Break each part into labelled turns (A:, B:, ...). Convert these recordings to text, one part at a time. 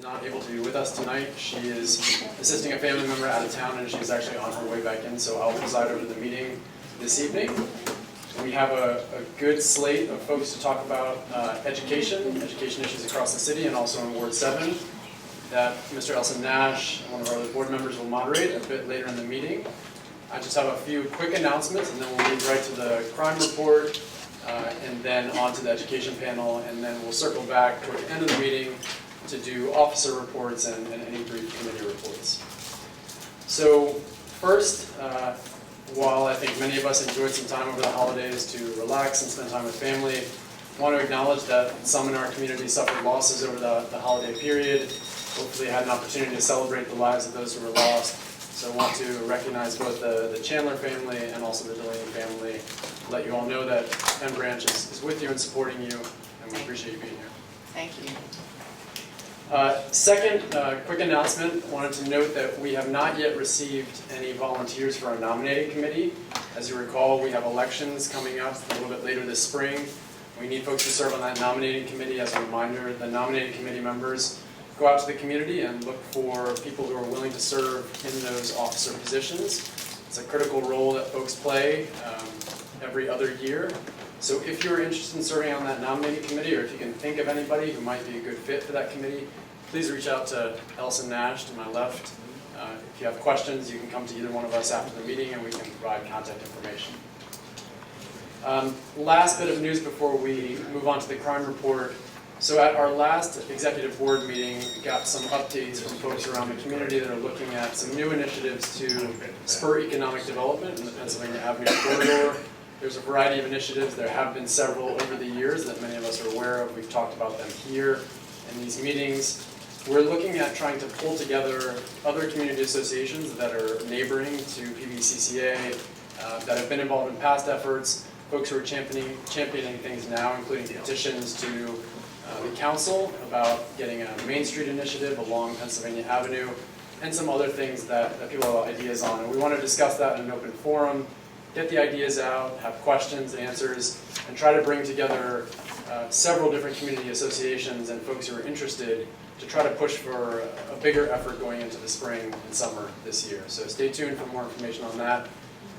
A: not able to be with us tonight. She is assisting a family member out of town, and she's actually on her way back in, so I'll preside over the meeting this evening. We have a good slate of folks to talk about education issues across the city, and also in Ward 7, that Mr. Elson Nash, one of our other board members, will moderate a bit later in the meeting. I just have a few quick announcements, and then we'll move right to the crime report, and then on to the education panel, and then we'll circle back toward the end of the meeting to do officer reports and any brief committee reports. So first, while I think many of us enjoyed some time over the holidays to relax and spend time with family, I want to acknowledge that some in our community suffered losses over the holiday period. Hopefully had an opportunity to celebrate the lives of those who were lost. So I want to recognize both the Chandler family and also the Delaney family. Let you all know that Penn Branch is with you and supporting you, and we appreciate you being here.
B: Thank you.
A: Second, quick announcement. Wanted to note that we have not yet received any volunteers for our nominating committee. As you recall, we have elections coming up a little bit later this spring. We need folks to serve on that nominating committee. As a reminder, the nominating committee members go out to the community and look for people who are willing to serve in those officer positions. It's a critical role that folks play every other year. So if you're interested in serving on that nominating committee, or if you can think of anybody who might be a good fit for that committee, please reach out to Elson Nash to my left. If you have questions, you can come to either one of us after the meeting and we can provide contact information. Last bit of news before we move on to the crime report. So at our last executive board meeting, we got some updates from folks around the community that are looking at some new initiatives to spur economic development in the Pennsylvania Avenue corridor. There's a variety of initiatives. There have been several over the years that many of us are aware of. We've talked about them here in these meetings. We're looking at trying to pull together other community associations that are neighboring to PBCCA, that have been involved in past efforts, folks who are championing things now, including petitions to the council about getting a Main Street initiative along Pennsylvania Avenue, and some other things that people have ideas on. And we want to discuss that in an open forum, get the ideas out, have questions, answers, and try to bring together several different community associations and folks who are interested to try to push for a bigger effort going into the spring and summer this year. So stay tuned for more information on that.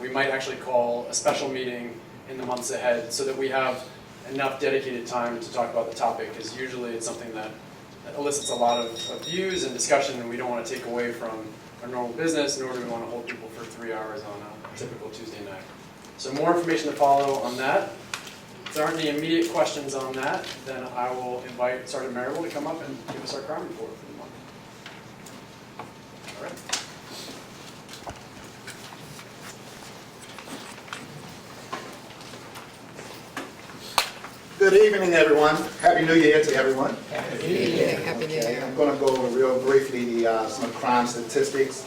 A: We might actually call a special meeting in the months ahead so that we have enough dedicated time to talk about the topic, because usually it's something that elicits a lot of views and discussion, and we don't want to take away from our normal business, nor do we want to hold people for 3 hours on a typical Tuesday night. So more information to follow on that. If there aren't any immediate questions on that, then I will invite Sergeant Marable to come up and give us our crime report for the month. All right.
C: Good evening, everyone. Happy New Year to everyone.
B: Happy New Year. Happy New
C: Okay,
B: Year.
C: I'm going to go over real briefly some crime statistics.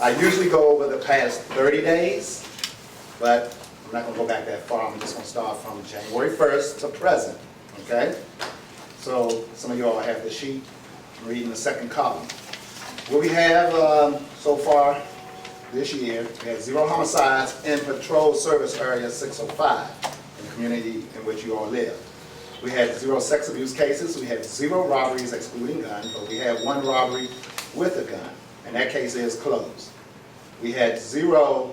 C: I usually go over the past 30 days, but I'm not going to go back that far. I'm just going to start from January 1st to present. Okay? So some of you all have the sheet. I'm reading the second column. What we have so far this year, we had 0 homicides in Patrol Service Area 605, in the community in which you all live. We had 0 sex abuse cases. We had 0 robberies excluding gun, but we had 1 robbery with a gun, and that case is closed. We had 0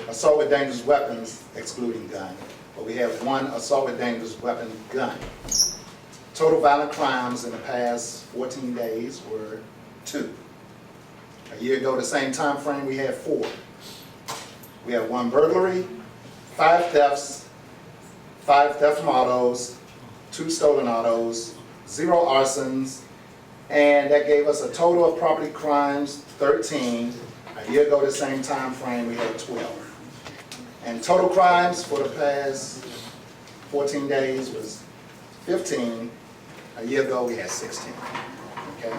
C: assault with dangerous weapons excluding gun, but we have 1 assault with dangerous weapon gun. Total violent crimes in the past 14 days were 2. A year ago, the same time frame, we had 4. We had 1 burglary, 5 thefts, 5 theft from autos, 2 stolen autos, 0 arsons, and that gave us a total of property crimes 13. A year ago, the same time frame, we had 12. And total crimes for the past 14 days was 15. A year ago, we had 16. Okay.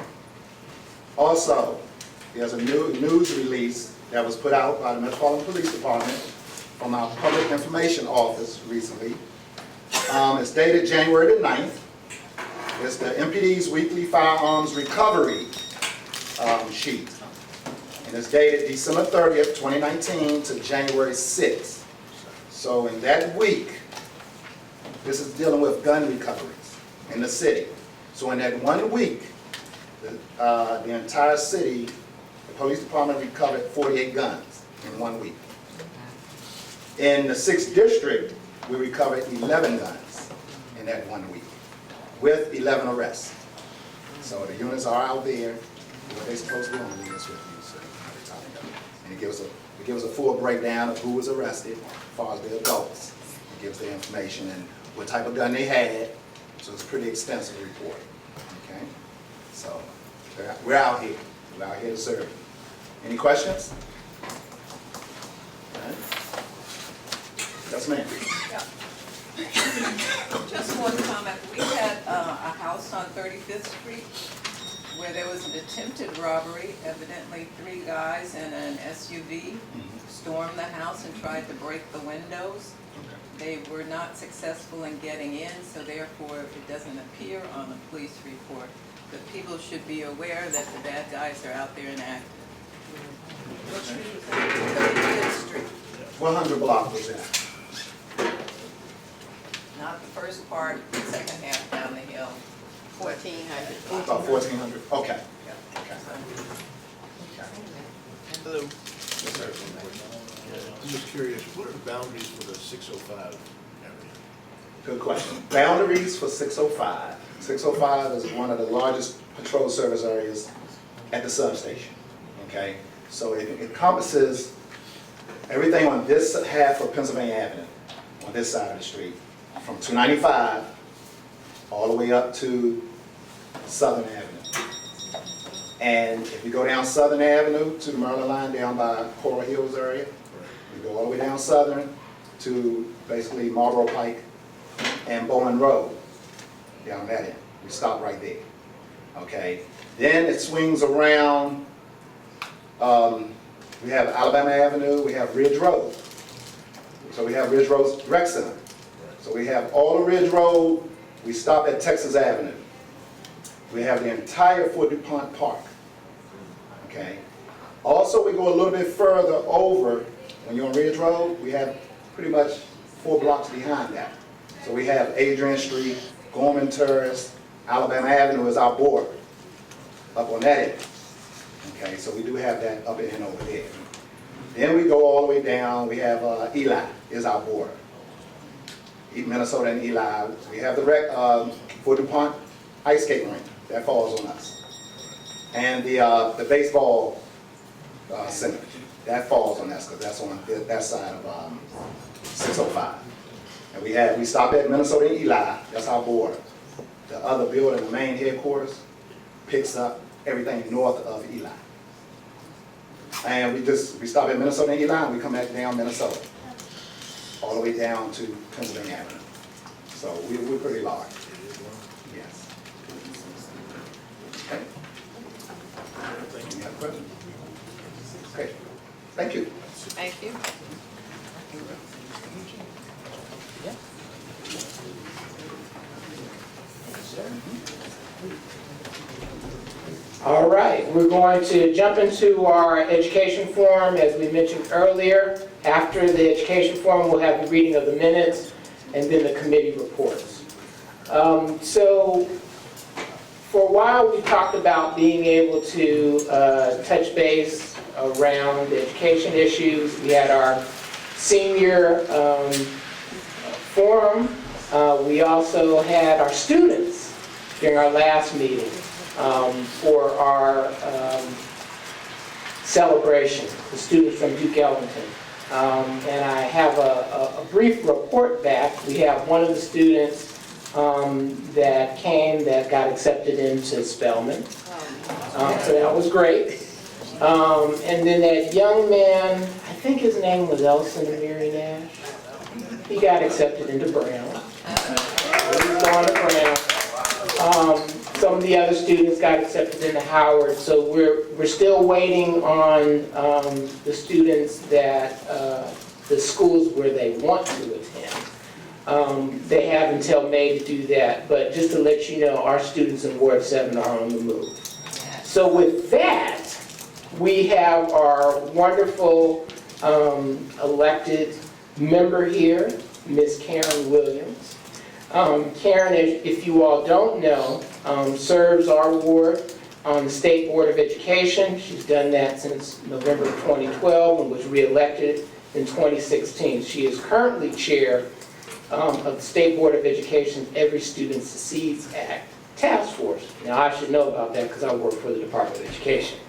C: Also, there's a new news release that was put out by the Metropolitan Police Department from our Public Information Office recently. It's dated January the 9th. It's the MPD's weekly firearms recovery sheet. And it's dated December 30th, 2019 to January 6th. So in that week, this is dealing with gun recoveries in the city. So in that 1 week, The entire city, the police department recovered 48 guns in 1 week. In the 6th district, we recovered 11 guns in that 1 week, with 11 arrests. So the units are out there, what they're supposed to do on the units with you, so every time they go. And it gives a full breakdown of who was arrested, as far as the adults. It gives the information and what type of gun they had, so it's a pretty extensive report, okay? So, we're out here to serve. Any questions? All right. Yes, ma'am.
D: Just one comment. We had a house on 35th Street where there was an attempted robbery. Evidently, 3 guys in an SUV stormed the house and tried to break the windows. They were not successful in getting in, so therefore it doesn't appear on the police report. But people should be aware that the bad guys are out there and active. What street was that? 35th Street.
C: 100 block was that?
D: Not the first part, the second half down the hill.
B: 1400.
C: About 1400, okay. Okay.
E: Hello.
C: Yes, sir.
E: I'm just curious, what are the boundaries for the 605 area?
C: Good question. Boundaries for 605. 605 is one of the largest patrol service areas at the substation, okay? So it encompasses everything on this half of Pennsylvania Avenue, on this side of the street, from 295 all the way up to Southern Avenue. And if you go down Southern Avenue to the Maryland line down by Coral Hills area, you go all the way down Southern to basically Marlboro Pike and Bowman Road, down that end. We stop right there, okay? Then it swings around, we have Alabama Avenue, we have Ridge Road. So we have Ridge Road Rec Center. So we have all of Ridge Road, we stop at Texas Avenue. We have the entire Fort DuPont Park, okay? Also, we go a little bit further over, when you're on Ridge Road, we have pretty much 4 blocks behind that. So we have Adrian Street, Gorman Terrace, Alabama Avenue is our border, up on that end. Okay, so we do have that up and over there. Then we go all the way down, we have Eli is our border. Minnesota and Eli. We have the Fort DuPont ice skating rink, that falls on us. And the baseball center, that falls on us, because that's on that side of 605. And we stop at Minnesota and Eli, that's our border. The other building, the main headquarters, picks up everything north of Eli. And we stop at Minnesota and Eli, and we come back down Minnesota, all the way down to Pennsylvania Avenue. So we're pretty large. Yes. Okay. Any other questions? Okay. Thank you.
B: Thank you.
F: All right, we're going to jump into our education forum. As we mentioned earlier, after the education forum, we'll have the reading of the minutes and then the committee reports. So for a while, we talked about being able to touch base around education issues. We had our senior forum. We also had our students during our last meeting. For our celebration, the students from Duke Ellington. And I have a brief report back. We have one of the students that came that got accepted into Spelman. So that was great. And then that young man, I think his name was Elson Amiri Nash, he got accepted into Brown. So he's going to Brown. Some of the other students got accepted into Howard, so we're still waiting on the students that the schools where they want to attend. They have until May to do that, but just to let you know, our students in Ward 7 are on the move. So with that, we have our wonderful elected member here, Ms. Carrie Williams. Karen, if you all don't know, serves our ward on the State Board of Education. She's done that since November of 2012 and was reelected in 2016. She is currently chair of the State Board of Education's Every Student Succeeds Act task force. Now, I should know about that because I work for the Department of Education.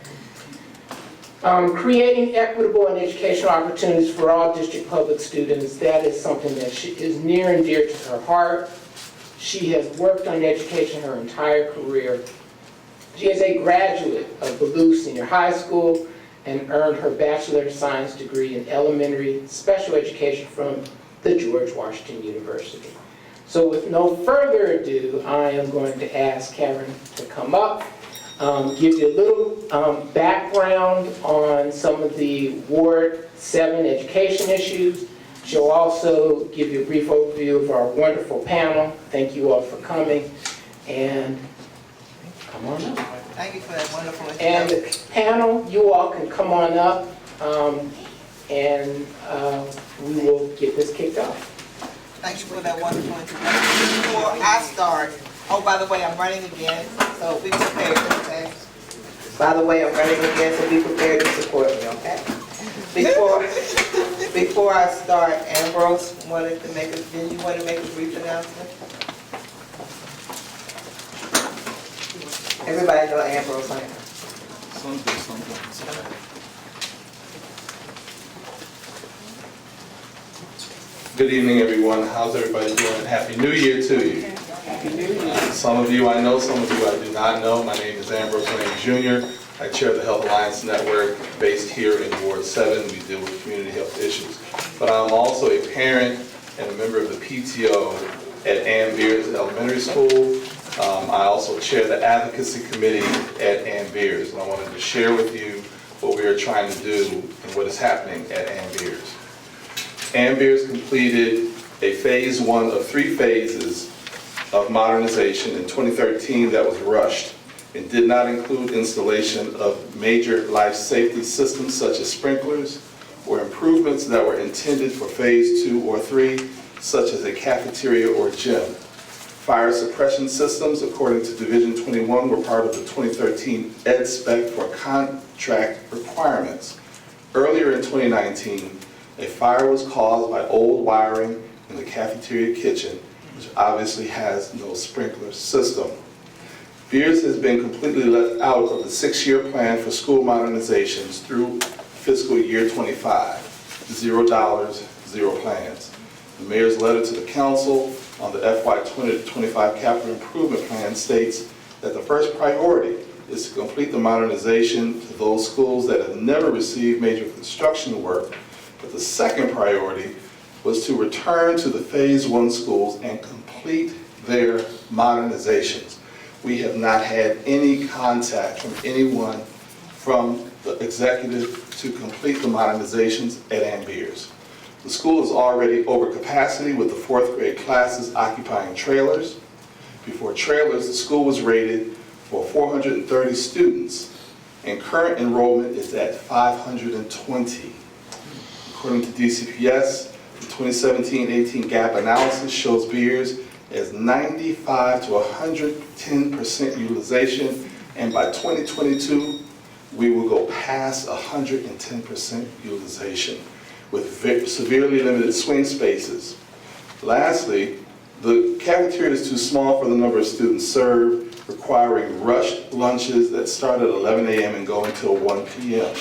F: Creating equitable and educational opportunities for all district public students, that is something that is near and dear to her heart. She has worked on education her entire career. She is a graduate of Ballou Senior High School and earned her Bachelor of Science degree in elementary special education from the George Washington University. So with no further ado, I am going to ask Karen to come up, give you a little background on some of the Ward 7 education issues. She'll also give you a brief overview of our wonderful panel. Thank you all for coming, and come on up.
G: Thank you for that wonderful
F: And
G: introduction.
F: the panel, you all can come on up, and we will get this kicked off.
G: Thank you for that wonderful introduction. Before I start, oh, by the way, I'm running again, so be prepared, okay? By the way, I'm running again, so be prepared to support me, okay? Before I start, Ambrose wanted to make didn't you want to make a brief announcement? Everybody know Ambrose, right?
H: Good evening, everyone. How's everybody doing? Happy New Year to you. Some of you I know, some of you I do not know. My name is Ambrose Jr. I chair the Health Alliance Network based here in Ward 7. We deal with community health issues. But I'm also a parent and a member of the PTO at Ann Beers Elementary School. I also chair the advocacy committee at Ann Beers, and I wanted to share with you what we are trying to do and what is happening at Ann Beers. Ann Beers completed a phase 1 of 3 phases of modernization in 2013 that was rushed and did not include installation of major life safety systems such as sprinklers or improvements that were intended for phase 2 or 3, such as a cafeteria or gym. Fire suppression systems, according to Division 21, were part of the 2013 Ed Spec for contract requirements. Earlier in 2019, a fire was caused by old wiring in the cafeteria kitchen, which obviously has no sprinkler system. Beers has been completely left out of the 6-year plan for school modernizations through fiscal year 25. $0, 0 plans. The mayor's letter to the council on the FY 20-25 capital improvement plan states that the first priority is to complete the modernization to those schools that have never received major construction work, but the second priority was to return to the phase 1 schools and complete their modernizations. We have not had any contact from anyone from the executive to complete the modernizations at Ann Beers. The school is already over capacity with the 4th grade classes occupying trailers. Before trailers, the school was rated for 430 students, and current enrollment is at 520. According to DCPS, the 2017-18 gap analysis shows Beers as 95 to 110% utilization, and by 2022, we will go past 110% utilization with severely limited swing spaces. Lastly, the cafeteria is too small for the number of students served, requiring rushed lunches that start at 11 a.m. and go until 1 p.m.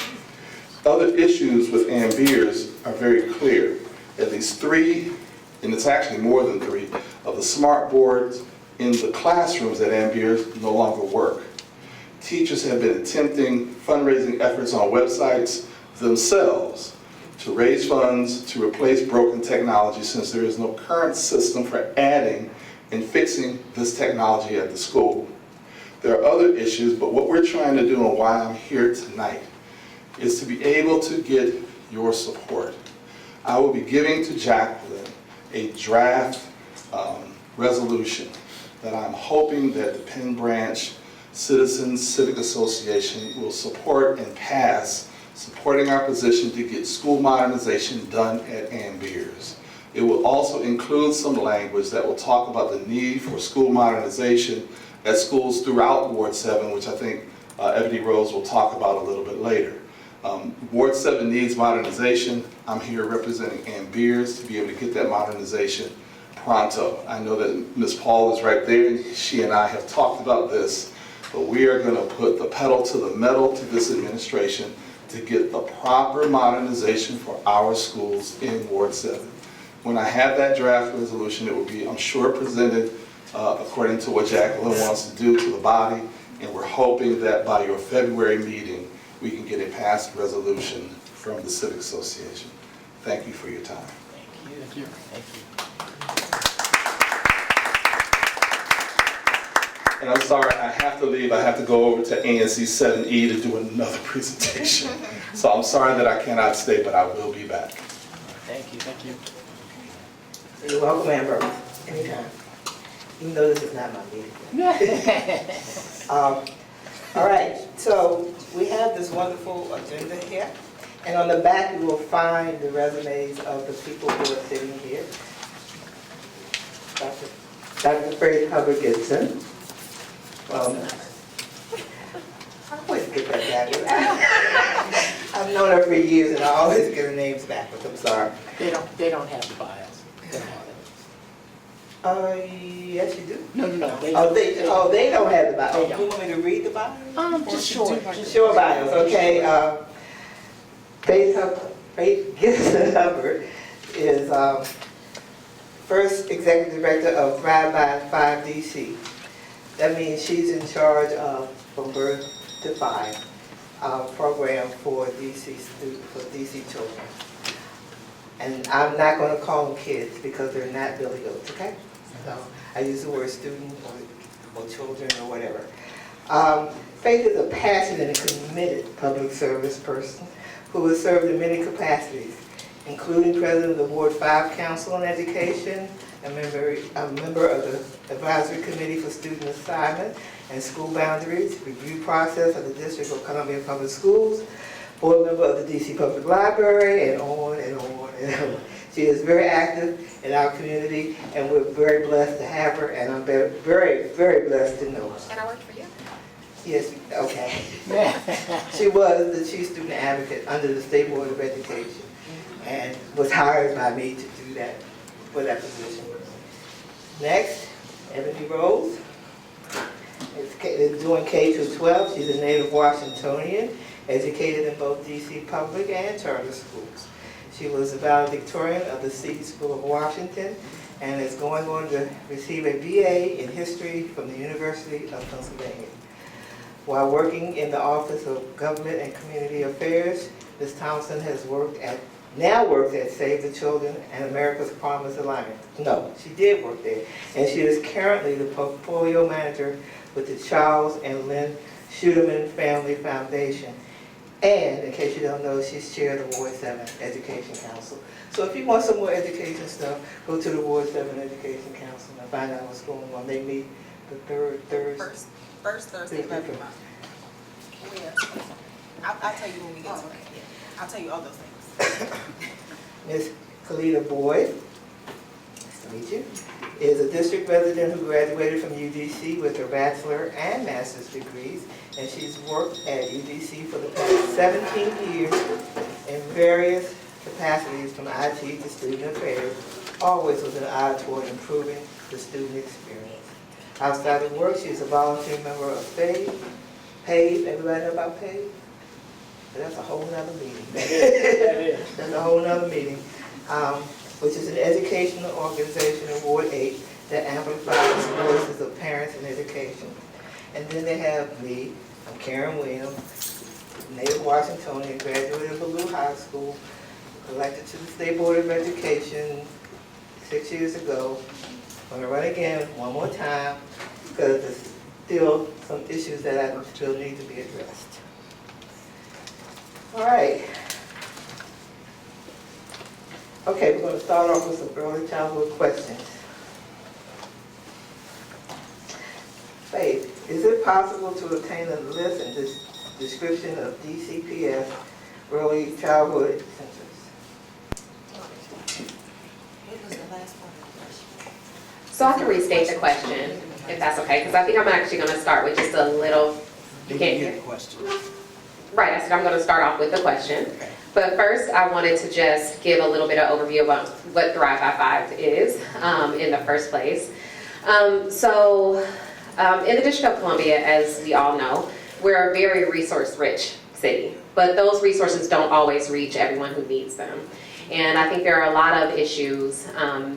H: Other issues with Ann Beers are very clear. At least 3, and it's actually more than 3, of the smart boards in the classrooms at Ann Beers no longer work. Teachers have been attempting fundraising efforts on websites themselves to raise funds to replace broken technology, since there is no current system for adding and fixing this technology at the school. There are other issues, but what we're trying to do and why I'm here tonight is to be able to get your support. I will be giving to Jacqueline a draft resolution that I'm hoping that the Penn Branch Citizens Civic Association will support and pass, supporting our position to get school modernization done at Ann Beers. It will also include some language that will talk about the need for school modernization at schools throughout Ward 7, which I think Ebony Rose will talk about a little bit later. Ward 7 needs modernization. I'm here representing Ann Beers to be able to get that modernization pronto. I know that Ms. Paul is right there, and she and I have talked about this, but we are going to put the pedal to the metal to this administration to get the proper modernization for our schools in Ward 7. When I have that draft resolution, it will be, I'm sure, presented according to what Jacqueline wants to do to the body, and we're hoping that by your February meeting, we can get a passed resolution from the Civic Association. Thank you for your time.
F: Thank you. Thank you.
H: And I'm sorry, I have to leave. I have to go over to ANC 7E to do another presentation. So I'm sorry that I cannot stay, but I will be back.
F: Thank you. Thank you.
G: You're welcome, Amber, anytime. Even though this is not my meeting. All right, so we have this wonderful agenda here. And on the back, you will find the resumes of the people who are sitting here. Dr. Fred Hubbard Gibson. I always get that backwards. I've known her for years and I always get her names backwards, I'm sorry.
F: They don't have the bios. They don't have
G: Yes, you do.
F: it. No.
G: They don't have the bios.
F: They
G: You
F: don't.
G: want me to read the bios?
F: Just short.
G: Sure bios, okay. Faith Gibson Hubbard is first executive director of Thrive by 5 DC. That means she's in charge of From Birth to 5 program for DC students, for DC children. And I'm not going to call them kids because they're not billy goats, okay? So I use the word student or children or whatever. Faith is a passionate and committed public service person who has served in many capacities, including president of the Ward 5 Council on Education, a member of the Advisory Committee for Student Assignment and School Boundaries, review process of the District of Columbia Public Schools, board member of the DC Public Library, and on and on and on. She is very active in our community, and we're very blessed to have her, and I'm very, very blessed to know her.
B: And I work for you.
G: Yes, okay. She was the chief student advocate under the State Board of Education, and was hired by me to do that, for that position. Next, Ebony Rose is doing K through 12. She's a native Washingtonian, educated in both DC public and charter schools. She was a valedictorian of the City School of Washington and is going on to receive a BA in history from the University of Pennsylvania. While working in the Office of Government and Community Affairs, Ms. Thompson has now works at Save the Children and America's Promise Alliance. No, she did work there. And she is currently the portfolio manager with the Charles and Lynn Schuderman Family Foundation. And, in case you don't know, she's chair of the Ward 7 Education Council. So if you want some more education stuff, go to the Ward 7 Education Council and find out what's going on. They meet the third Thursday.
I: First Thursday of every month. I'll tell you when we get to it. I'll tell you all those things.
G: Ms. Kalita Boyd, nice to meet you, is a district resident who graduated from UDC with her bachelor and master's degrees, and she's worked at UDC for the past 17 years in various capacities from IT to student affairs, always with an eye toward improving the student experience. Outside of work, she's a volunteer member of PAVE. Everybody know about PAVE? That's a whole nother meeting. That's a whole nother meeting, which is an educational organization in Ward 8 that amplifies the voices of parents in education. And then they have me. I'm Carrie Williams, native Washingtonian, graduate of Ballou High School, elected to the State Board of Education 6 years ago. I'm going to run again one more time because there's still some issues that I still need to be addressed. All right. Okay, we're going to start off with some early childhood questions. Faith, is it possible to obtain a list and description of DCPS early childhood centers?
I: What was the last part of the question?
J: So I can restate the question, if that's okay, because I think I'm actually going to start with just a little
F: Can't hear.
J: question.
K: Right, I said I'm going to start off with the question.
J: Okay.
K: But first, I wanted to just give a little bit of overview about what Thrive by 5 is in the first place. In the District of Columbia, as we all know, we're a very resource-rich city, but those resources don't always reach everyone who needs them. And I think there are a lot of issues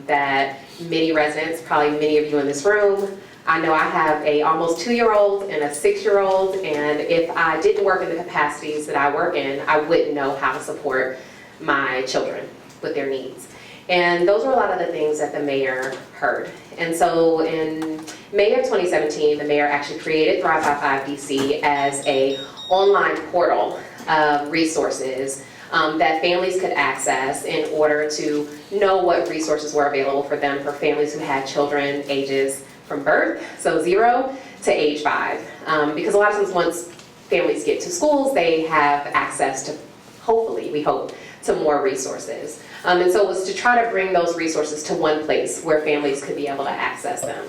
K: that many residents, probably many of you in this room, I know I have a almost 2-year-old and a 6-year-old, and if I didn't work in the capacities that I work in, I wouldn't know how to support my children with their needs. And those were a lot of the things that the mayor heard. And so in May of 2017, the mayor actually created Thrive by 5 DC as an online portal of resources that families could access in order to know what resources were available for them for families who had children ages from birth, so 0 to age 5. Because a lot of times once families get to schools, they have access to, hopefully, we hope, to more resources. And so it was to try to bring those resources to one place where families could be able to access them.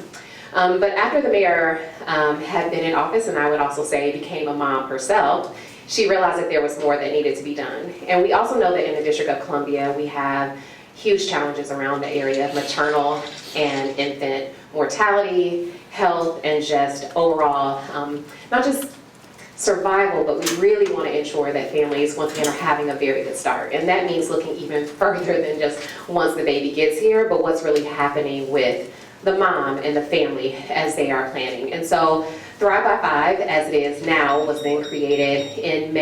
K: But after the mayor had been in office, and I would also say became a mom herself, she realized that there was more that needed to be done. And we also know that in the District of Columbia, we have huge challenges around the area of maternal and infant mortality, health, and just overall, not just survival, but we really want to ensure that families, once again, are having a very good start. And that means looking even further than just once the baby gets here, but what's really happening with the mom and the family as they are planning. And so Thrive by 5, as it is now, was then created in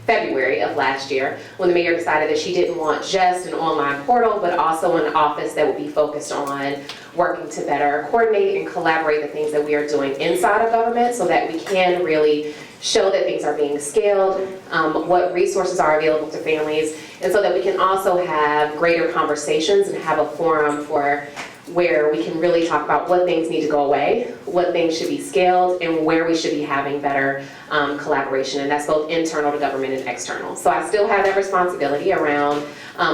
K: February of last year, when the mayor decided that she didn't want just an online portal, but also an office that would be focused on working to better coordinate and collaborate the things that we are doing inside of government so that we can really show that things are being scaled, what resources are available to families, and so that we can also have greater conversations and have a forum for where we can really talk about what things need to go away, what things should be scaled, and where we should be having better collaboration, and that's both internal to government and external. So I still have that responsibility around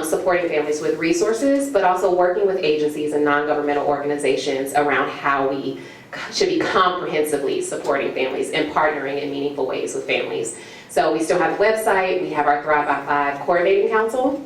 K: supporting families with resources, but also working with agencies and non-governmental organizations around how we should be comprehensively supporting families and partnering in meaningful ways with families. So we still have a website, we have our Thrive by 5 Coordinating Council,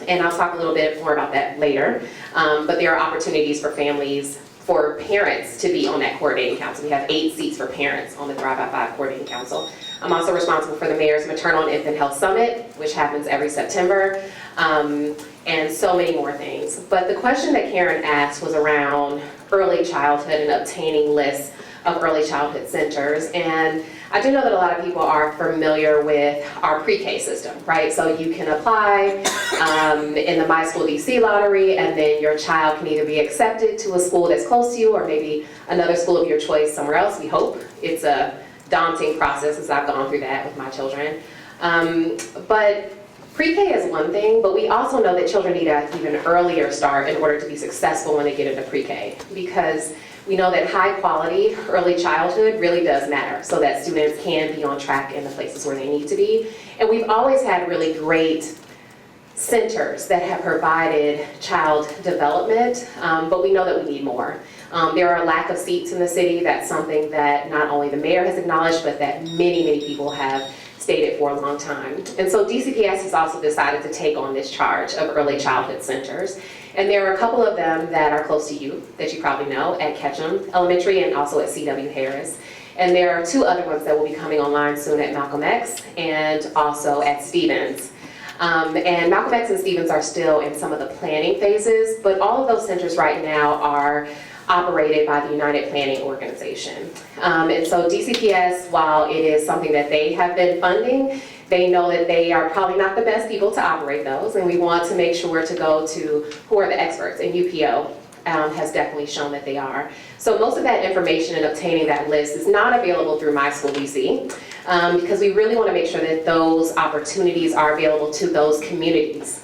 K: and I'll talk a little bit more about that later. But there are opportunities for families, for parents to be on that coordinating council. We have 8 seats for parents on the Thrive by 5 Coordinating Council. I'm also responsible for the Mayor's Maternal and Infant Health Summit, which happens every September, and so many more things. But the question that Karen asked was around early childhood and obtaining lists of early childhood centers. And I do know that a lot of people are familiar with our pre-K system, right? So you can apply in the My School DC lottery, and then your child can either be accepted to a school that's close to you or maybe another school of your choice somewhere else, we hope. It's a daunting process as I've gone through that with my children. But pre-K is one thing, but we also know that children need an even earlier start in order to be successful when they get into pre-K, because we know that high quality early childhood really does matter so that students can be on track in the places where they need to be. And we've always had really great centers that have provided child development, but we know that we need more. There are a lack of seats in the city. That's something that not only the mayor has acknowledged, but that many, many people have stated for a long time. And so DCPS has also decided to take on this charge of early childhood centers. And there are a couple of them that are close to you, that you probably know, at Ketchum Elementary and also at C.W. Harris. And there are 2 other ones that will be coming online soon at Malcolm X and also at Stevens. And Malcolm X and Stevens are still in some of the planning phases, but all of those centers right now are operated by the United Planning Organization. And so DCPS, while it is something that they have been funding, they know that they are probably not the best people to operate those, and we want to make sure to go to who are the experts, and UPO has definitely shown that they are. So most of that information and obtaining that list is not available through My School DC, because we really want to make sure that those opportunities are available to those communities.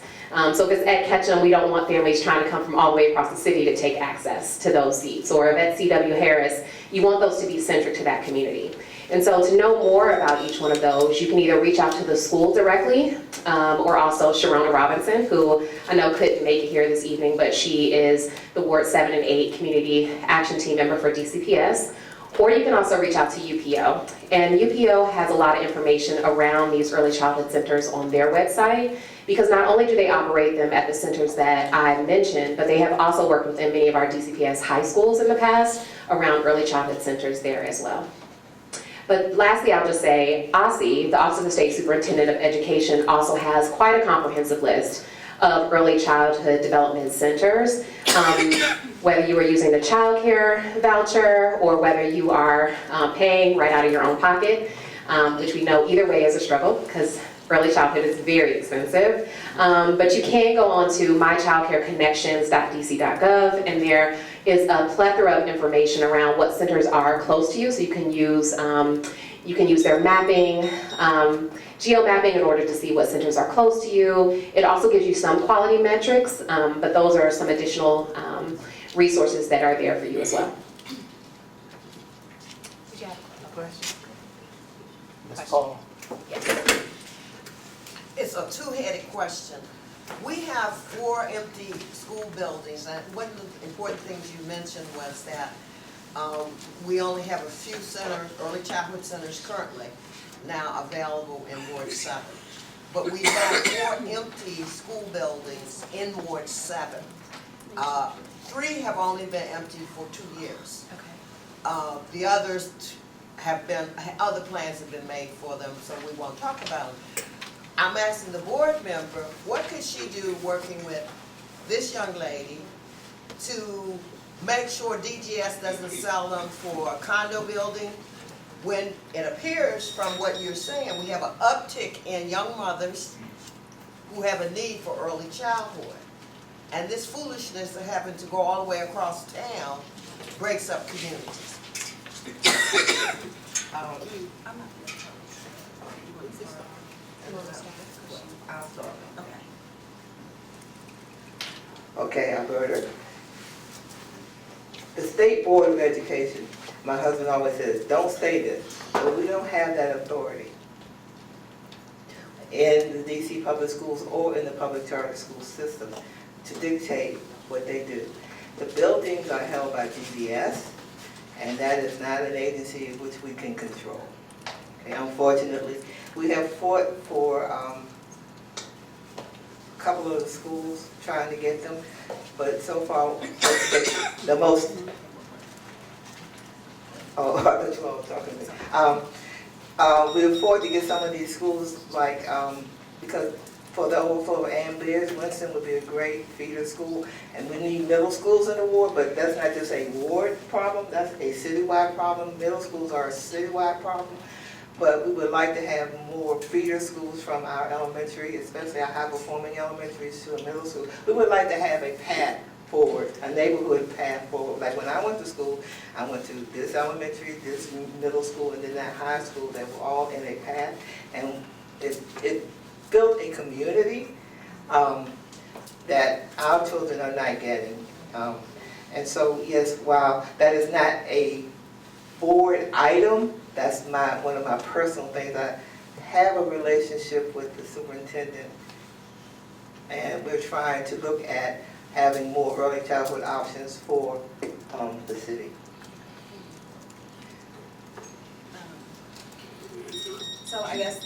K: So if it's at Ketchum, we don't want families trying to come from all the way across the city to take access to those seats. Or if at C.W. Harris, you want those to be centric to that community. And so to know more about each one of those, you can either reach out to the school directly, or also Sharona Robinson, who I know couldn't make it here this evening, but she is the Ward 7 and 8 Community Action Team member for DCPS. Or you can also reach out to UPO. And UPO has a lot of information around these early childhood centers on their website, because not only do they operate them at the centers that I mentioned, but they have also worked within many of our DCPS high schools in the past around early childhood centers there as well. But lastly, I'll just say OSSE, the Office of the State Superintendent of Education, also has quite a comprehensive list of early childhood development centers. Whether you are using the child care voucher or whether you are paying right out of your own pocket, which we know either way is a struggle because early childhood is very expensive. But you can go on to mychildcareconnections.dc.gov, and there is a plethora of information around what centers are close to you, so you can use their mapping, geo-mapping in order to see what centers are close to you. It also gives you some quality metrics, but those are some additional resources that are there for you as well.
I: Did you have a question?
F: Ms. Paul.
I: It's a two-headed question. We have 4 empty school buildings, and one of the important things you mentioned was that we only have a few centers, early childhood centers currently now available in Ward 7. But we have 4 empty school buildings in Ward 7. 3 have only been empty for 2 years.
B: Okay.
I: The others have been, other plans have been made for them, so we won't talk about them. I'm asking the board member, what could she do working with this young lady to make sure DGS doesn't sell them for a condo building, when it appears from what you're saying, we have an uptick in young mothers who have a need for early childhood. And this foolishness of having to go all the way across town breaks up communities.
G: I'll start. Okay, Alberta. The State Board of Education, my husband always says, don't say this, but we don't have that authority in the DC public schools or in the public charter school system to dictate what they do. The buildings are held by DBS, and that is not an agency which we can control. Okay, unfortunately, we have fought for a couple of the schools trying to get them, but so far, the most, oh, I thought you all were talking to me. We afford to get some of these schools, like, because for the overflow of Ambeers, Winston would be a great feeder school, and we need middle schools in the ward, but that's not just a ward problem, that's a citywide problem. Middle schools are a citywide problem, but we would like to have more feeder schools from our elementary, especially our high-performing elementaries to a middle school. We would like to have a path forward, a neighborhood path forward. Like when I went to school, I went to this elementary, this middle school, and then that high school that were all in a path, and it built a community that our children are not getting. And so, yes, while that is not a board item, that's one of my personal things. I have a relationship with the superintendent, and we're trying to look at having more early childhood options for the city.
J: So I guess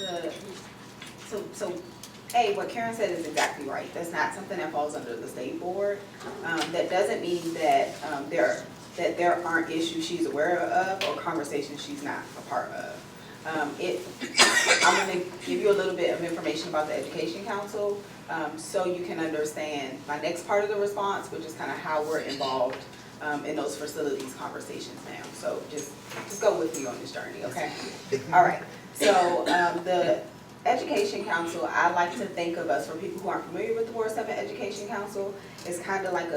J: what Karen said is exactly right. That's not something that falls under the state board. That doesn't mean that there aren't issues she's aware of or conversations she's not a part of. I'm going to give you a little bit of information about the Education Council so you can understand my next part of the response, which is kind of how we're involved in those facilities conversations now. So just go with me on this journey, okay? All right. So the Education Council, I like to think of us, for people who aren't familiar with the Ward 7 Education Council, is kind of like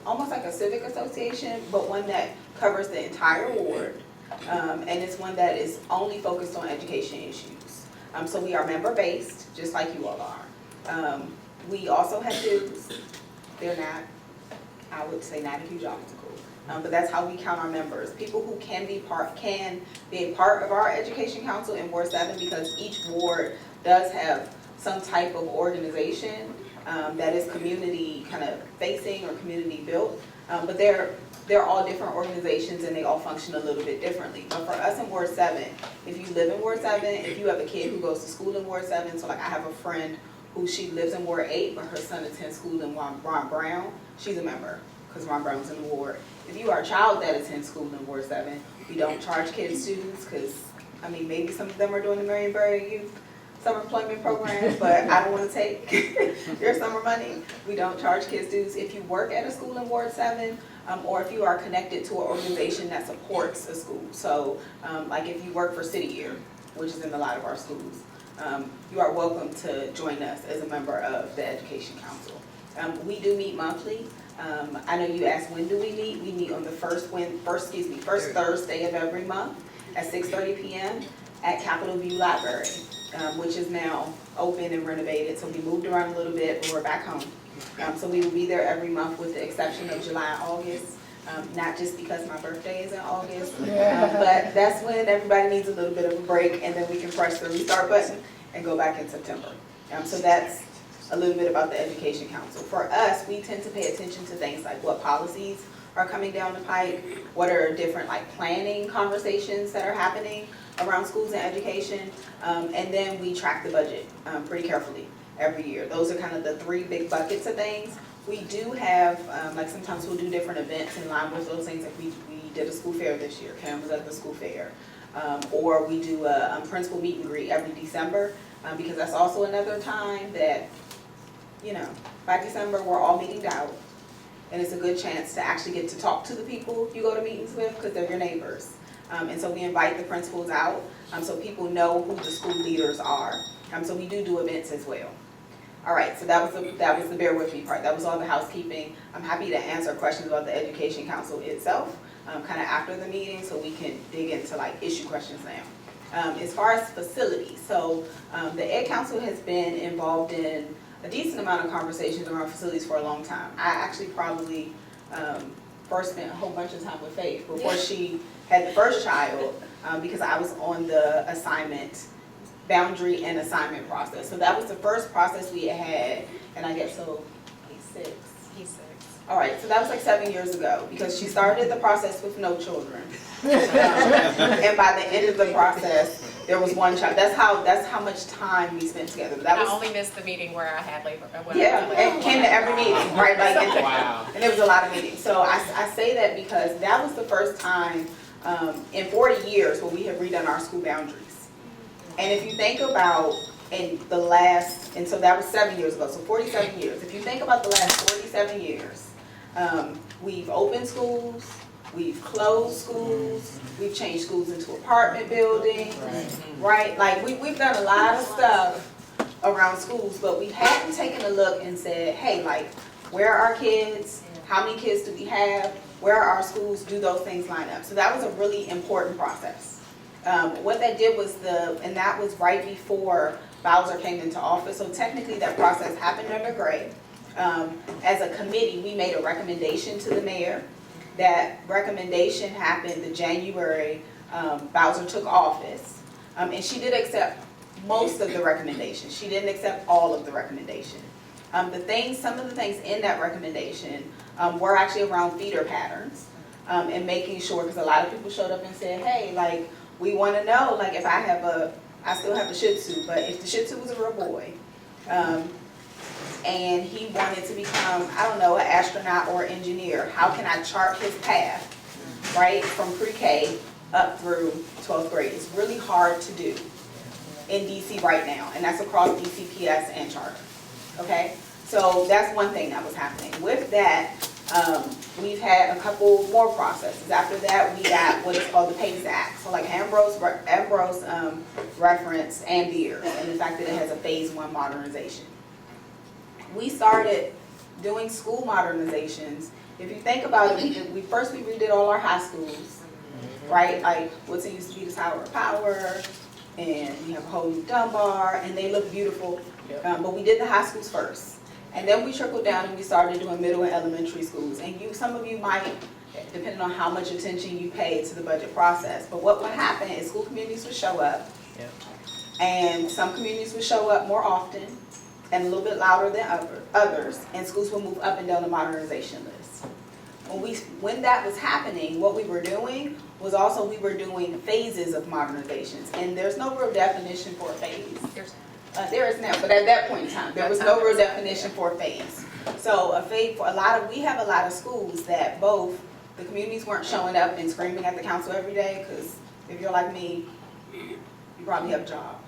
J: almost like a civic association, but one that covers the entire ward. And it's one that is only focused on education issues. So we are member-based, just like you all are. We also have dues. They're not, I would say, not a huge obstacle. But that's how we count our members. People who can be a part of our Education Council in Ward 7, because each ward does have some type of organization that is community kind of facing or community built. But they're all different organizations and they all function a little bit differently. But for us in Ward 7, if you live in Ward 7, if you have a kid who goes to school in Ward 7, so like I have a friend who she lives in Ward 8, but her son attends school in Ron Brown, she's a member, because Ron Brown's in the ward. If you are a child that attends school in Ward 7, we don't charge kids students, because, I mean, maybe some of them are doing the Marionberry Youth Summer Employment Program, but I don't want to take your summer money. We don't charge kids dues. If you work at a school in Ward 7, or if you are connected to an organization that supports a school. So, like if you work for City Year, which is in a lot of our schools, you are welcome to join us as a member of the Education Council. We do meet monthly. I know you asked when do we meet. We meet on the first Thursday of every month at 6:30 p.m. at Capitol View Library, which is now open and renovated. So we moved around a little bit, but we're back home. So we will be there every month with the exception of July and August. Not just because my birthday is in August, but that's when everybody needs a little bit of a break, and then we can press the restart button and go back in September. So that's a little bit about the Education Council. For us, we tend to pay attention to things like what policies are coming down the pike, what are different like planning conversations that are happening around schools and education, and then we track the budget pretty carefully every year. Those are kind of the three big buckets of things. We do have, like sometimes we'll do different events in line with those things. Like we did a school fair this year, Penn was at the school fair. Or we do a principal meet and greet every December, because that's also another time that, you know, by December we're all meetinged out. And it's a good chance to actually get to talk to the people you go to meetings with, because they're your neighbors. And so we invite the principals out, so people know who the school leaders are. So we do events as well. All right, so that was the bear with me part. That was all the housekeeping. I'm happy to answer questions about the Education Council itself, kind of after the meeting, so we can dig into like issue questions now. As far as facilities, so the Ed Council has been involved in a decent amount of conversations around facilities for a long time. I actually probably first spent a whole bunch of time with Faith before she had the first child, because I was on the assignment boundary and assignment process. So that was the first process we had, and I guess so he's 6. All right, so that was like 7 years ago, because she started the process with no children. And by the end of the process, there was one child. That's how much time we spent together. That was,
B: I only missed the meeting where I had labor.
J: yeah, and came to every meeting, right? Like, and there was a lot of meetings. So I say that because that was the first time in 40 years where we have redone our school boundaries. And if you think about in the last, and so that was 7 years ago, so 47 years. If you think about the last 47 years, we've opened schools, we've closed schools, we've changed schools into apartment buildings, right? Like we've done a lot of stuff around schools, but we hadn't taken a look and said, hey, like, where are our kids? How many kids do we have? Where are our schools? Do those things line up? So that was a really important process. What that did was and that was right before Bowser came into office, so technically that process happened under Gray. As a committee, we made a recommendation to the mayor. That recommendation happened the January Bowser took office, and she did accept most of the recommendations. She didn't accept all of the recommendation. Some of the things in that recommendation were actually around feeder patterns, and making sure, because a lot of people showed up and said, hey, like, we want to know, like, if I still have a Shih Tzu, but if the Shih Tzu was a real boy, and he wanted to become, I don't know, an astronaut or engineer, how can I chart his path, right, from pre-K up through 12th grade? It's really hard to do in DC right now, and that's across DCPS and charter, okay? So that's one thing that was happening. With that, we've had a couple more processes. After that, we got what is called the PACE Act. So like Ambrose referenced and Beers, and the fact that it has a phase 1 modernization. We started doing school modernizations. If you think about it, we redid all our high schools, right? Like what's used to be the Tower of Power, and we have a whole new Dunbar, and they look beautiful. But we did the high schools first. And then we trickled down and we started doing middle and elementary schools. And some of you might, depending on how much attention you pay to the budget process, but what would happen is school communities would show up, and some communities would show up more often and a little bit louder than others, and schools will move up and down the modernization list. when that was happening, what we were doing was also we were doing phases of modernizations, and there's no real definition for a phase. There is now, but at that point in time, there was no real definition for a phase. So a phase for we have a lot of schools that both the communities weren't showing up and screaming at the council every day, because if you're like me, you probably have a job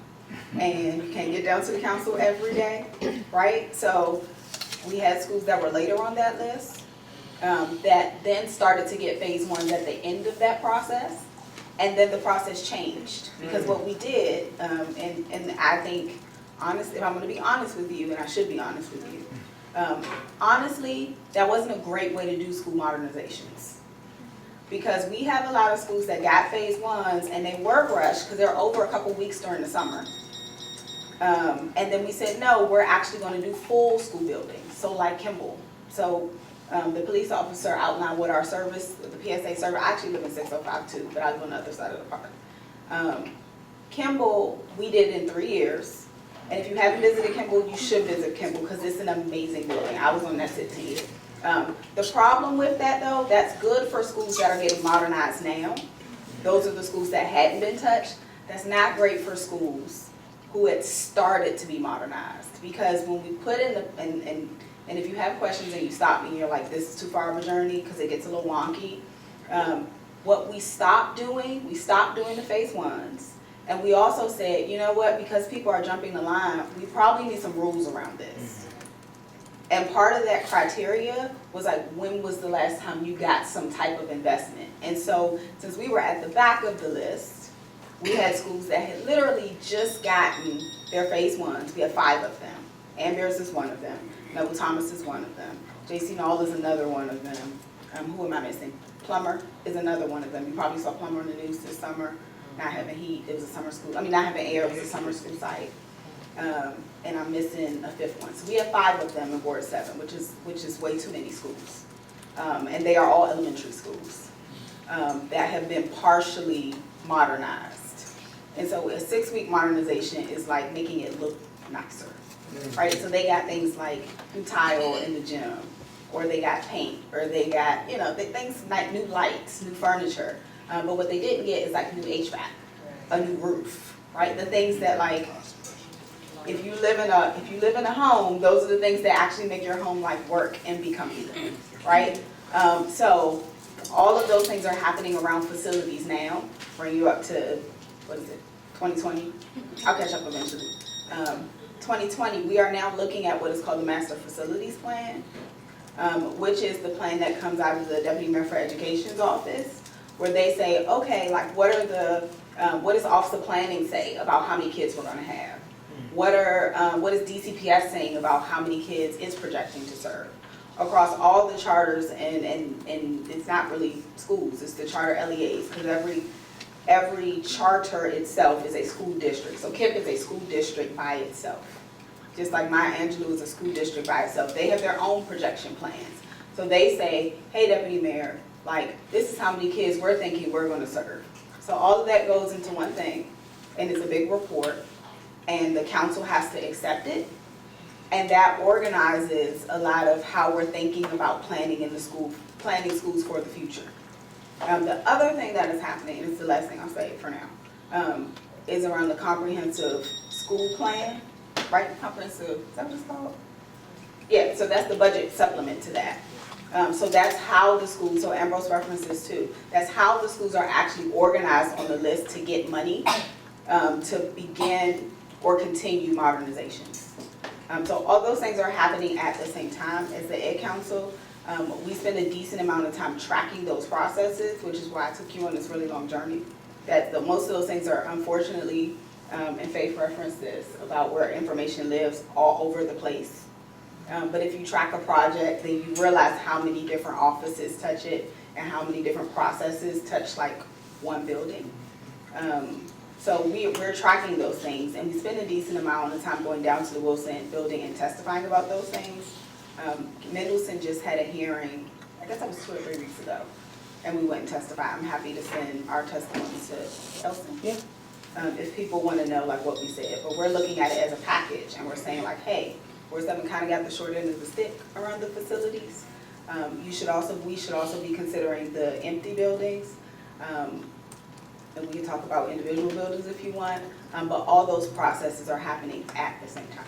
J: and you can't get down to the council every day, right? So we had schools that were later on that list that then started to get phase ones at the end of that process, and then the process changed because what we did, and I think, honestly, if I'm going to be honest with you, and I should be honest with you, honestly, that wasn't a great way to do school modernizations. Because we have a lot of schools that got phase ones and they were rushed because they're over a couple weeks during the summer. And then we said, no, we're actually going to do full school buildings. So like Kimball. So the police officer outlined what our service, the PSA service, I actually live in 605 too, but I live on the other side of the park. Kimball, we did in 3 years. And if you haven't visited Kimball, you should visit Kimball because it's an amazing building. I was on that 15. The problem with that though, that's good for schools that are getting modernized now. Those are the schools that hadn't been touched. That's not great for schools who had started to be modernized. Because when we put in the, and if you have questions and you stop me and you're like, this is too far of a journey because it gets a little wonky. What we stopped doing the phase ones. And we also said, you know what, because people are jumping the line, we probably need some rules around this. And part of that criteria was like, when was the last time you got some type of investment? And so, since we were at the back of the list, we had schools that had literally just gotten their phase ones. We had 5 of them. Amber's is one of them. Noble Thomas is one of them. J.C. Knoll is another one of them. Who am I missing? Plummer is another one of them. You probably saw Plummer on the news this summer. Not having heat, it was a summer school. I mean, not having air, it was a summer school site. And I'm missing a 5th one. So we have 5 of them in Ward 7, which is way too many schools. And they are all elementary schools that have been partially modernized. And so a 6-week modernization is like making it look nicer, right? So they got things like new tile in the gym, or they got paint, or they got, things like new lights, new furniture. But what they didn't get is like new HVAC, a new roof, right? The things that like, if you live in a home, those are the things that actually make your home like work and be comfy, right? So all of those things are happening around facilities now. Bring you up to, 2020? I'll catch up eventually. 2020, we are now looking at what is called the Master Facilities Plan, which is the plan that comes out of the Deputy Mayor for Education's office, where they say, okay, like what does Office of Planning say about how many kids we're going to have? What is DCPS saying about how many kids it's projecting to serve? Across all the charters, and it's not really schools, it's the charter LEAs, because every charter itself is a school district. So KIPP is a school district by itself. Just like Maya Angelou is a school district by itself. They have their own projection plans. So they say, hey, Deputy Mayor, like, this is how many kids we're thinking we're going to serve. So all of that goes into one thing, and it's a big report, and the council has to accept it, and that organizes a lot of how we're thinking about planning in the school, planning schools for the future. The other thing that is happening, and it's the last thing I'll say for now, is around the comprehensive school plan, right? Comprehensive, is that what it's called? Yeah, so that's the budget supplement to that. So that's how the schools, so Ambrose references too, that's how the schools are actually organized on the list to get money to begin or continue modernizations. So all those things are happening at the same time as the Ed Council. We spend a decent amount of time tracking those processes, which is why I took you on this really long journey. That most of those things are unfortunately, and Faith referenced this, about where information lives all over the place. But if you track a project, then you realize how many different offices touch it and how many different processes touch like one building. So we're tracking those things, and we spend a decent amount of time going down to the Wilson building and testifying about those things. Mendelssohn just had a hearing, I guess that was 2 or 3 weeks ago, and we went and testified. I'm happy to send our testimonies to Elson. Yeah. If people want to know like what we said, but we're looking at it as a package, and we're saying like, hey, Ward 7 kind of got the short end of the stick around the facilities. We should also be considering the empty buildings. And we can talk about individual buildings if you want, but all those processes are happening at the same time.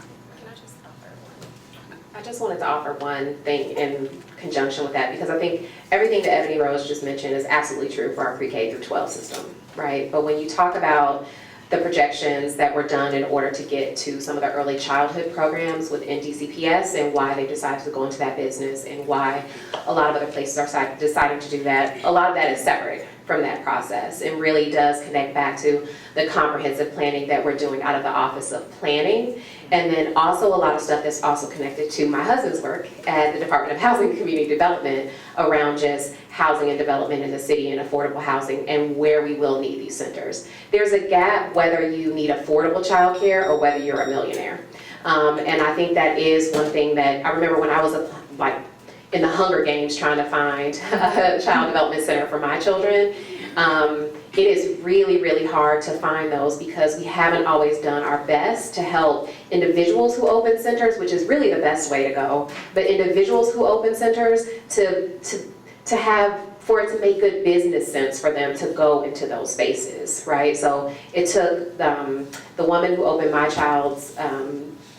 K: I just wanted to offer one thing in conjunction with that, because I think everything that Ebony Rose just mentioned is absolutely true for our pre-K through 12 system, right? But when you talk about the projections that were done in order to get to some of the early childhood programs within DCPS and why they decided to go into that business and why a lot of other places are deciding to do that, a lot of that is separate from that process and really does connect back to the comprehensive planning that we're doing out of the Office of Planning. And then also a lot of stuff that's also connected to my husband's work at the Department of Housing and Community Development around just housing and development in the city and affordable housing and where we will need these centers. There's a gap whether you need affordable childcare or whether you're a millionaire. And I think that is one thing that I remember when I was in the Hunger Games trying to find a child development center for my children. It is really, really hard to find those because we haven't always done our best to help individuals who open centers, which is really the best way to go, but individuals who open centers to have, for it to make good business sense for them to go into those spaces, right? So it took the woman who opened my child's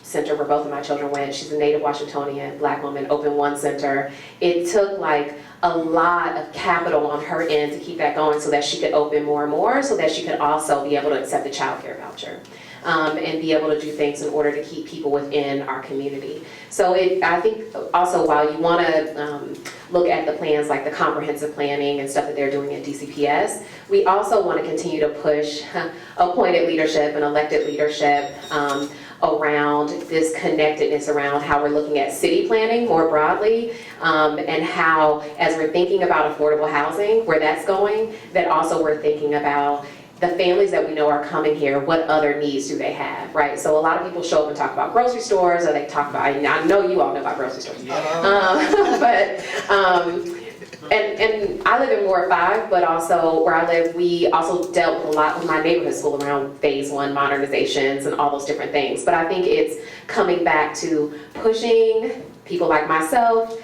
K: center where both of my children went. She's a native Washingtonian, Black woman, opened one center. It took like a lot of capital on her end to keep that going so that she could open more and more, so that she could also be able to accept the child care voucher and be able to do things in order to keep people within our community. So I think also while you want to look at the plans like the comprehensive planning and stuff that they're doing at DCPS, we also want to continue to push appointed leadership and elected leadership around this connectedness around how we're looking at city planning more broadly, and how, as we're thinking about affordable housing, where that's going, that also we're thinking about the families that we know are coming here, what other needs do they have, right? So a lot of people show up and talk about grocery stores, or they talk about, I know you all know about grocery stores, and I live in Ward 5, but also where I live, we also dealt with a lot with my neighborhood school around phase 1 modernizations and all those different things. But I think it's coming back to pushing people like myself,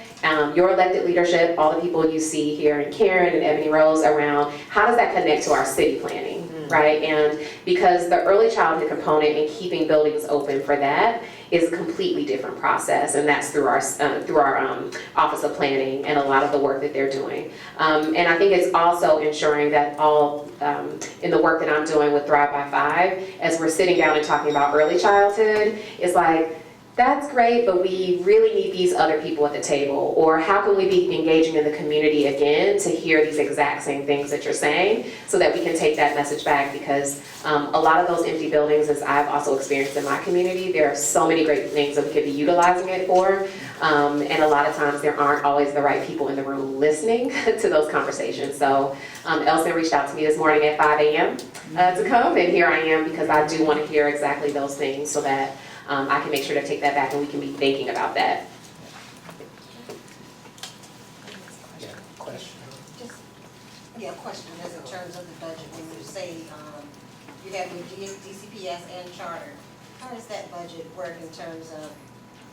K: your elected leadership, all the people you see here in Karen and Ebony Rose around how does that connect to our city planning, right? And because the early childhood component and keeping buildings open for that is a completely different process, and that's through our Office of Planning and a lot of the work that they're doing. And I think it's also ensuring that all in the work that I'm doing with Thrive by 5, as we're sitting down and talking about early childhood, is like, that's great, but we really need these other people at the table. Or how can we be engaging in the community again to hear these exact same things that you're saying so that we can take that message back? Because a lot of those empty buildings, as I've also experienced in my community, there are so many great things that we could be utilizing it for. And a lot of times there aren't always the right people in the room listening to those conversations. So Elson reached out to me this morning at 5 a.m. To come, and here I am because I do want to hear exactly those things so that I can make sure to take that back and we can be thinking about that.
L: Question is in terms of the budget, when you say you have your DCPS and charter, how does that budget work in terms of,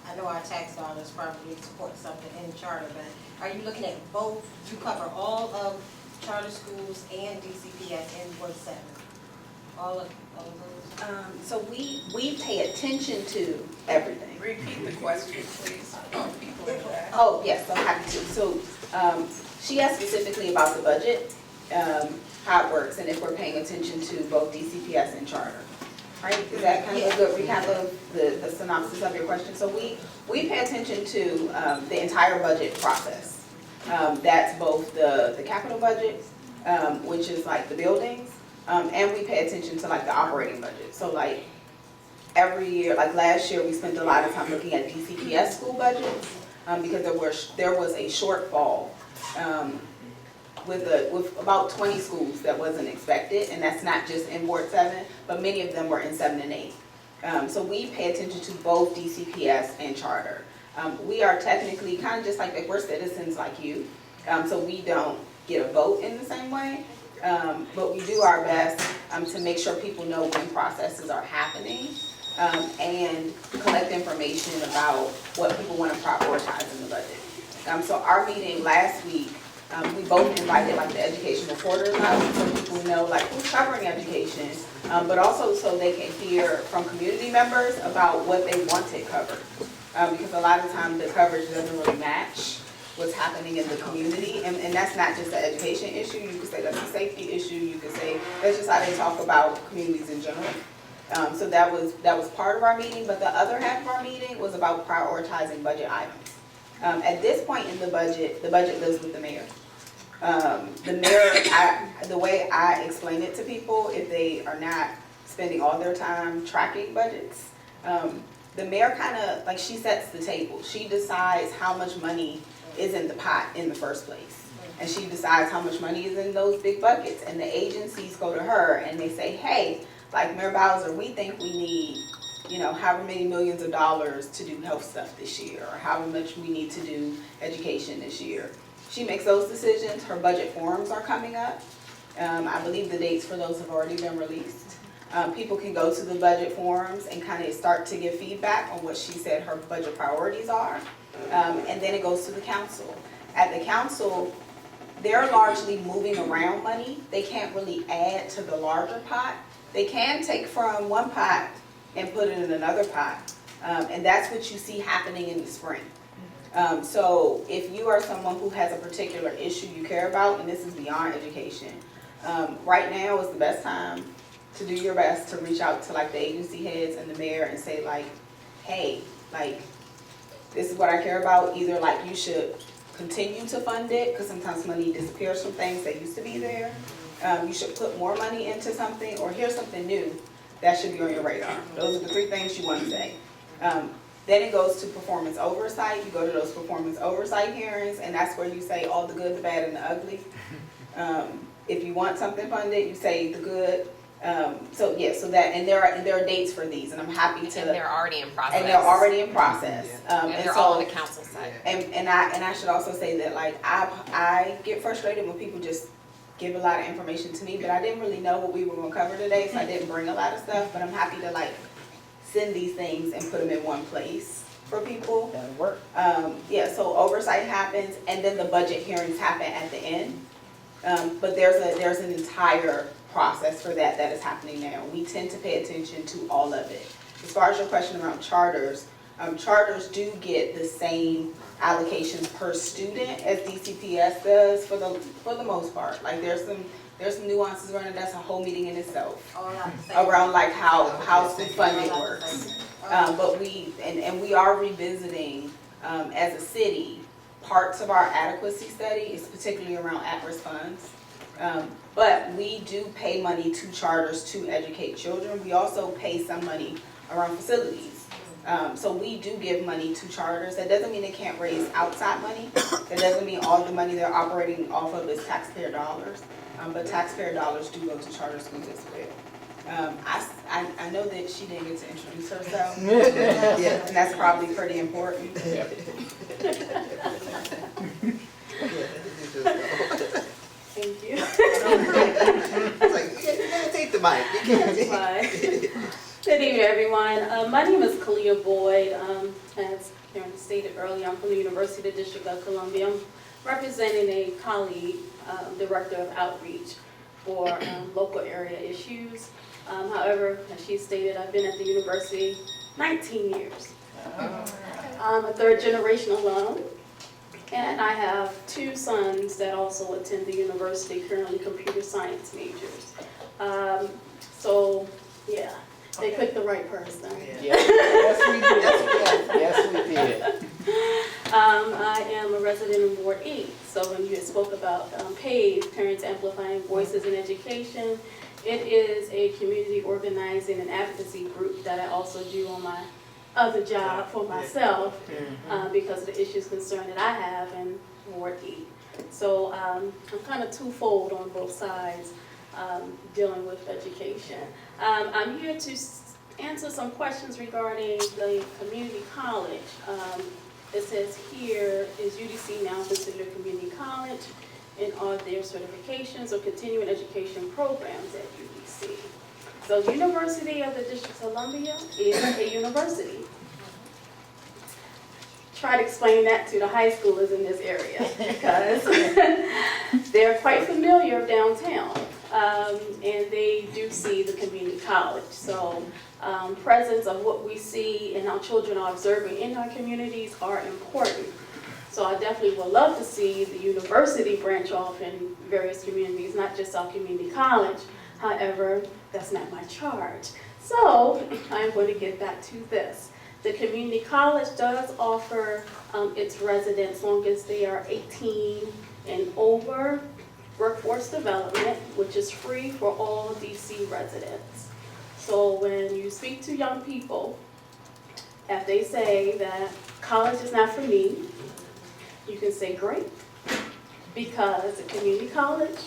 L: I know our tax dollars probably support something in charter, but are you looking at both to cover all of charter schools and DCPS in 1/7? All of those?
J: So we pay attention to everything.
D: Repeat the question, please. People in the back.
J: Oh, yes, I'm happy to. So she asked specifically about the budget, how it works, and if we're paying attention to both DCPS and charter. Right? Is that kind of a good recap of the synopsis of your question? So we pay attention to the entire budget process. That's both the capital budget, which is like the buildings, and we pay attention to like the operating budget. So like every year, like last year, we spent a lot of time looking at DCPS school budgets because there was a shortfall with about 20 schools that wasn't expected, and that's not just in Ward 7, but many of them were in 7 and 8. So we pay attention to both DCPS and charter. We are technically kind of just like we're citizens like you, so we don't get a vote in the same way, but we do our best to make sure people know when processes are happening and collect information about what people want to prioritize in the budget. So our meeting last week, we both invited like the education reporters out, so people know like who's covering education, but also so they can hear from community members about what they wanted covered. Because a lot of times the coverage doesn't really match what's happening in the community, and that's not just an education issue. You could say that's a safety issue. You could say that's just how they talk about communities in general. So that was part of our meeting, but the other half of our meeting was about prioritizing budget items. At this point in the budget lives with the mayor. The mayor, the way I explain it to people, if they are not spending all their time tracking budgets, the mayor kind of, like, she sets the table. She decides how much money is in the pot in the first place. And she decides how much money is in those big buckets. And the agencies go to her and they say, hey, like Mayor Bowser, we think we need, however many millions of dollars to do health stuff this year, or however much we need to do education this year. She makes those decisions. Her budget forums are coming up. I believe the dates for those have already been released. People can go to the budget forums and kind of start to give feedback on what she said her budget priorities are. And then it goes to the council. At the council, they're largely moving around money. They can't really add to the larger pot. They can take from one pot and put it in another pot. And that's what you see happening in the spring. So if you are someone who has a particular issue you care about, and this is beyond education, right now is the best time to do your best to reach out to like the agency heads and the mayor and say like, hey, like, this is what I care about. Either like you should continue to fund it, because sometimes money disappears from things that used to be there. You should put more money into something, or here's something new that should be on your radar. Those are the three things you want to say. Then it goes to performance oversight. You go to those performance oversight hearings, and that's where you say all the good, the bad, and the ugly. If you want something funded, you say the good. So there are dates for these, and I'm happy to.
B: And they're already in process.
J: And they're already in process.
B: And they're all on the council side.
J: And I should also say that like I get frustrated when people just give a lot of information to me, but I didn't really know what we were going to cover today, so I didn't bring a lot of stuff. But I'm happy to like send these things and put them in one place for people.
F: That'll work.
J: So oversight happens, and then the budget hearings happen at the end. But there's an entire process for that is happening now. We tend to pay attention to all of it. As far as your question around charters, charters do get the same allocations per student as DCPS does for the most part. Like there's some nuances around it. That's a whole meeting in itself around like how school funding works. But we are revisiting as a city parts of our adequacy study, is particularly around at-risk funds. But we do pay money to charters to educate children. We also pay some money around facilities. So we do give money to charters. That doesn't mean they can't raise outside money. That doesn't mean all the money they're operating off of is taxpayer dollars. But taxpayer dollars do go to charter schools as well. I know that she didn't get to introduce herself, and that's probably pretty important.
M: Thank you.
G: It's like, you gotta take the mic.
M: That's fine. Good evening, everyone. My name is Kalia Boyd. As Karen stated earlier, I'm from the University of the District of Columbia. I'm representing a colleague, Director of Outreach for local area issues. However, as she stated, I've been at the university 19 years. I'm a third-generation alum, and I have two sons that also attend the university, currently computer science majors. So, yeah, they picked the right person.
F: Yes, we did. Yes, we did.
M: I am a resident in Ward 8, so when you spoke about PAVE, Parents Amplifying Voices in Education, it is a community organizing and advocacy group that I also do on my other job for myself because of the issues concerned that I have in Ward 8. So I'm kind of twofold on both sides dealing with education. I'm here to answer some questions regarding the community college. It says here, is UDC now considered a community college? And are there certifications or continuing education programs at UDC? So University of the District of Columbia is a university. try to explain that to the high schoolers in this area because they're quite familiar downtown, and they do see the community college. So presence of what we see and our children are observing in our communities are important. So I definitely would love to see the university branch off in various communities, not just our community college. However, that's not my charge. So I'm going to get back to this. The community college does offer its residents, as long as they are 18 and over, workforce development, which is free for all DC residents. So when you speak to young people, if they say that college is not for me, you can say great, because the community college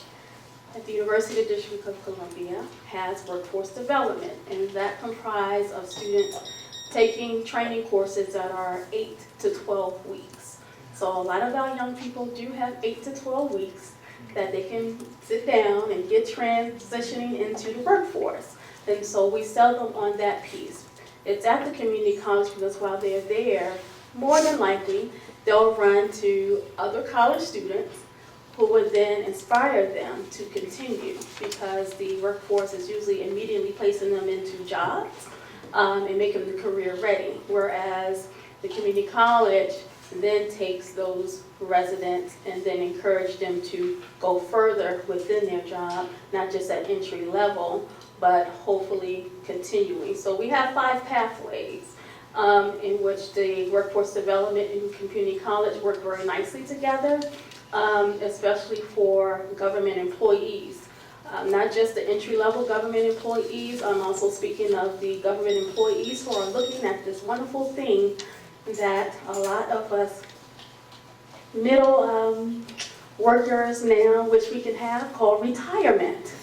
M: at the University of the District of Columbia has workforce development, and that comprises of students taking training courses that are 8 to 12 weeks. So a lot of our young people do have 8 to 12 weeks that they can sit down and get transitioning into the workforce. And so we sell them on that piece. It's at the community college because while they're there, more than likely, they'll run to other college students who would then inspire them to continue, because the workforce is usually immediately placing them into jobs and making them career ready. Whereas the community college then takes those residents and then encourage them to go further within their job, not just at entry level, but hopefully continuing. So we have 5 pathways in which the workforce development and community college work very nicely together, especially for government employees. Not just the entry-level government employees, I'm also speaking of the government employees who are looking at this wonderful thing that a lot of us middle workers now, which we can have, called retirement.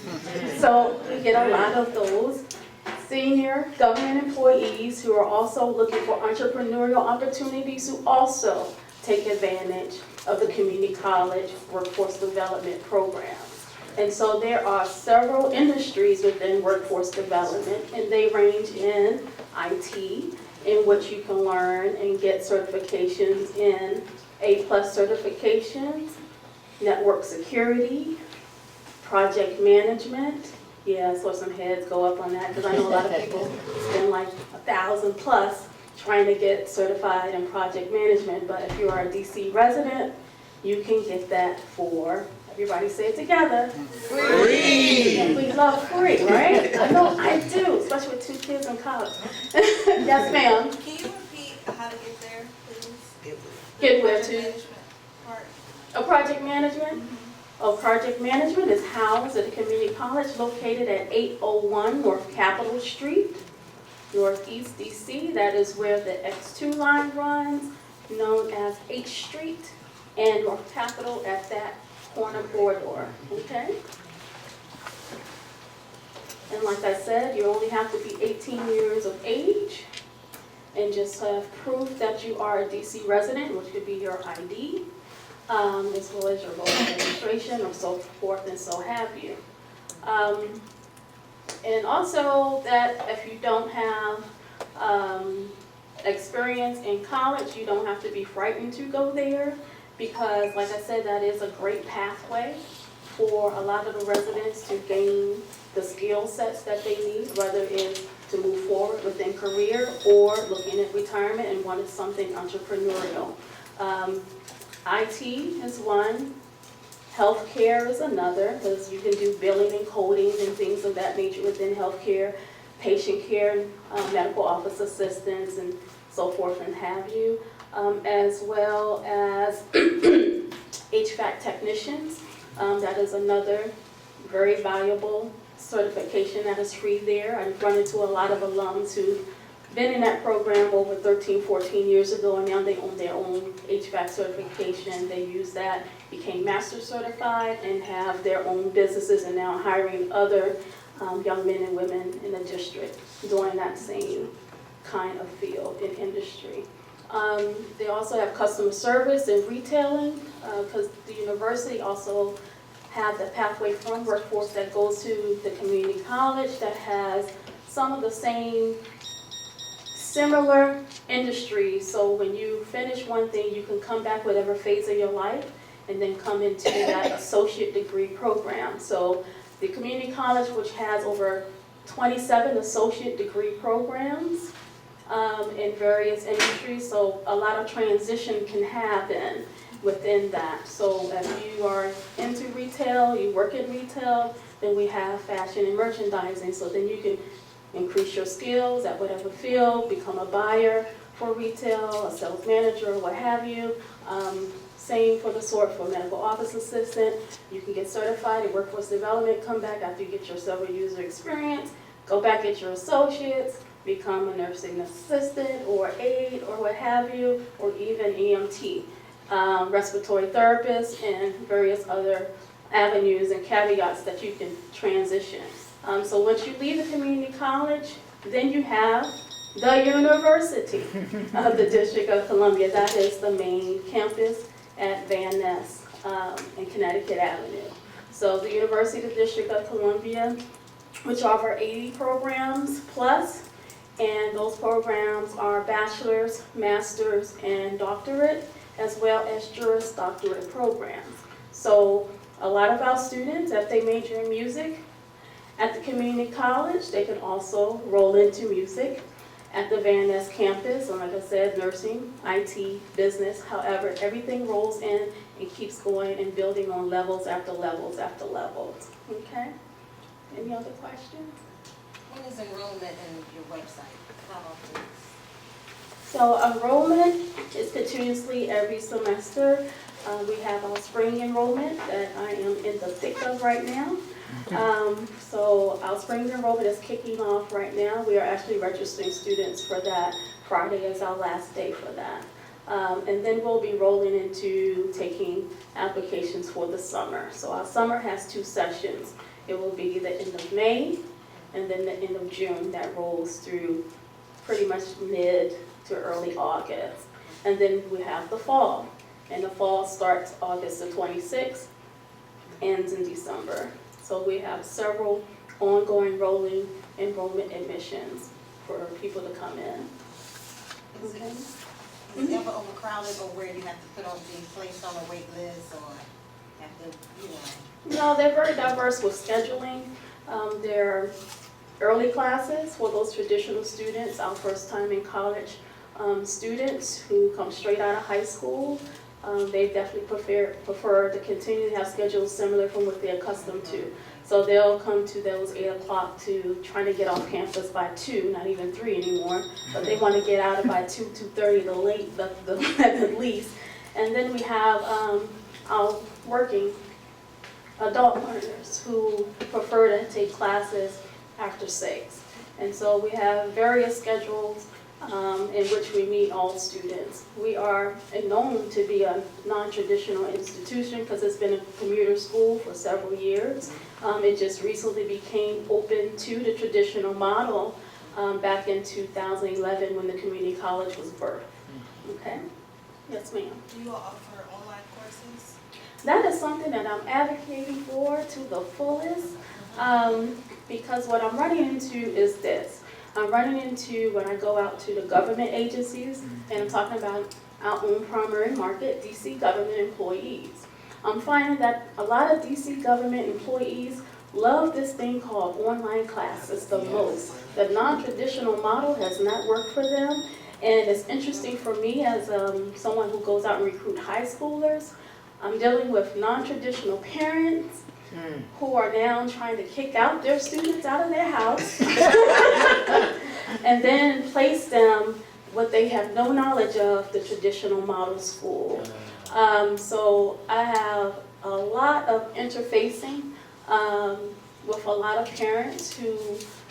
M: So we get a lot of those senior government employees who are also looking for entrepreneurial opportunities, who also take advantage of the community college workforce development programs. And so there are several industries within workforce development, and they range in IT, in which you can learn and get certifications in A+ certifications, network security, project management. Yeah, I saw some heads go up on that, because I know a lot of people spend like 1,000 plus trying to get certified in project management. But if you are a DC resident, you can get that for, everybody say it together, free. We love free, right? I know I do, especially with 2 kids in college. Yes, ma'am.
D: Can you repeat how to get there, please?
M: Get where to?
D: Management part.
M: A project management? Project management is housed at the community college located at 801 North Capitol Street, Northeast DC. That is where the X2 line runs, known as H Street, and North Capitol at that corner corridor, okay? And like I said, you only have to be 18 years of age and just have proof that you are a DC resident, which could be your ID, as well as your voter registration or so forth and so have you. And also that if you don't have experience in college, you don't have to be frightened to go there, because like I said, that is a great pathway for a lot of the residents to gain the skill sets that they need, whether it's to move forward within career or looking at retirement and wanting something entrepreneurial. IT is one, healthcare is another, because you can do billing and coding and things of that nature within healthcare, patient care, medical office assistants, and so forth and have you, as well as HVAC technicians. That is another very valuable certification that is free there. I've run into a lot of alums who've been in that program over 13, 14 years ago, and now they own their own HVAC certification. They use that, became master certified, and have their own businesses, and now hiring other young men and women in the district doing that same kind of field in industry. They also have customer service and retailing, because the university also have the pathway from workforce that goes to the community college that has some of the same similar industries. So when you finish one thing, you can come back whatever phase of your life and then come into that associate degree program. So the community college, which has over 27 associate degree programs in various industries, so a lot of transition can happen within that. So if you are into retail, you work in retail, then we have fashion and merchandising, so then you can increase your skills at whatever field, become a buyer for retail, a sales manager, what have you. Same for the sort for medical office assistant. You can get certified in workforce development, come back after you get your several user experience, go back get your associates, become a nursing assistant or aide or what have you, or even EMT, respiratory therapist, and various other avenues and caveats that you can transition. So once you leave the community college, then you have the University of the District of Columbia. That is the main campus at Van Ness and Connecticut Avenue. So the University of the District of Columbia, which offer 80 programs plus, and those programs are bachelor's, master's, and doctorate, as well as Juris Doctorate programs. So a lot of our students, if they major in music at the community college, they can also roll into music at the Van Ness campus, and like I said, nursing, IT, business, however, everything rolls in and keeps going and building on levels after levels after levels. Okay? Any other questions?
L: When is enrollment in your website? How often?
M: So enrollment is continuously every semester. We have our spring enrollment that I am in the thick of right now. So our spring enrollment is kicking off right now. We are actually registering students for that. Friday is our last day for that. And then we'll be rolling into taking applications for the summer. So our summer has 2 sessions. It will be the end of May and then the end of June. That rolls through pretty much mid to early August. And then we have the fall. And the fall starts August the 26th, ends in December. So we have several ongoing rolling enrollment admissions for people to come in. Okay.
L: Is it ever overcrowded or where you have to put on, being placed on a wait list or have to,
M: No, they're very diverse with scheduling. There are early classes for those traditional students, our first time in college students who come straight out of high school. They definitely prefer to continue to have schedules similar from what they're accustomed to. So they'll come to those 8 o'clock to trying to get off campus by 2, not even 3 anymore, but they want to get out by 2, 2:30 at the least. And then we have our working adult learners who prefer to take classes after 6. And so we have various schedules in which we meet all students. We are known to be a non-traditional institution because it's been a commuter school for several years. It just recently became open to the traditional model back in 2011 when the community college was birthed. Okay? Yes, ma'am.
L: do you all offer online courses?
M: That is something that I'm advocating for to the fullest because what I'm running into is this. I'm running into when I go out to the government agencies, and I'm talking about our own primary market, DC government employees. I'm finding that a lot of DC government employees love this thing called online classes the most. The non-traditional model has not worked for them, and it's interesting for me as someone who goes out and recruit high schoolers. I'm dealing with non-traditional parents who are now trying to kick out their students out of their house and then place them what they have no knowledge of, the traditional model school. So I have a lot of interfacing with a lot of parents who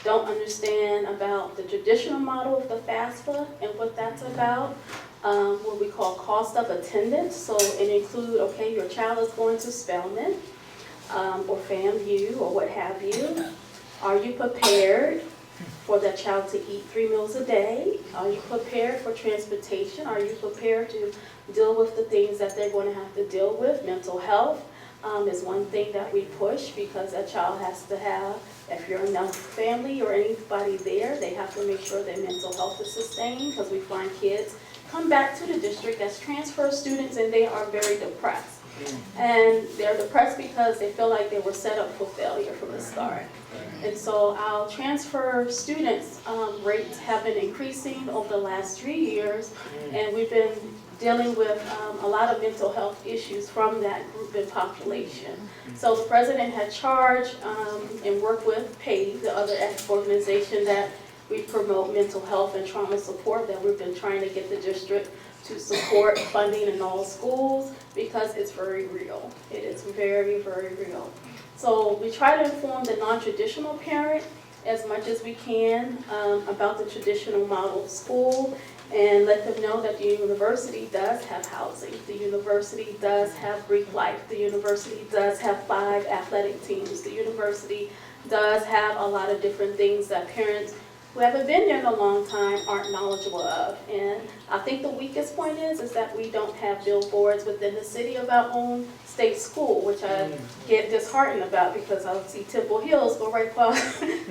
M: don't understand about the traditional model of the FAFSA and what that's about. What we call cost of attendance. So it includes, okay, your child is going to Spelman or FAMU or what have you. Are you prepared for that child to eat 3 meals a day? Are you prepared for transportation? Are you prepared to deal with the things that they're going to have to deal with, mental health? is one thing that we push because a child has to have, if you're in a family or anybody there, they have to make sure their mental health is sustained because we find kids come back to the district as transfer students and they are very depressed. And they're depressed because they feel like they were set up for failure from the start. And so our transfer students rates have been increasing over the last 3 years, and we've been dealing with a lot of mental health issues from that group and population. So the president had charged and worked with PAVE, the other organization that we promote mental health and trauma support, that we've been trying to get the district to support funding in all schools because it's very real. It is very, very real. So we try to inform the non-traditional parent as much as we can about the traditional model school and let them know that the university does have housing. The university does have Greek life. The university does have 5 athletic teams. The university does have a lot of different things that parents who haven't been there in a long time aren't knowledgeable of. And I think the weakest point is that we don't have billboards within the city of our own state school, which I get disheartened about because I see Temple Hills go right by,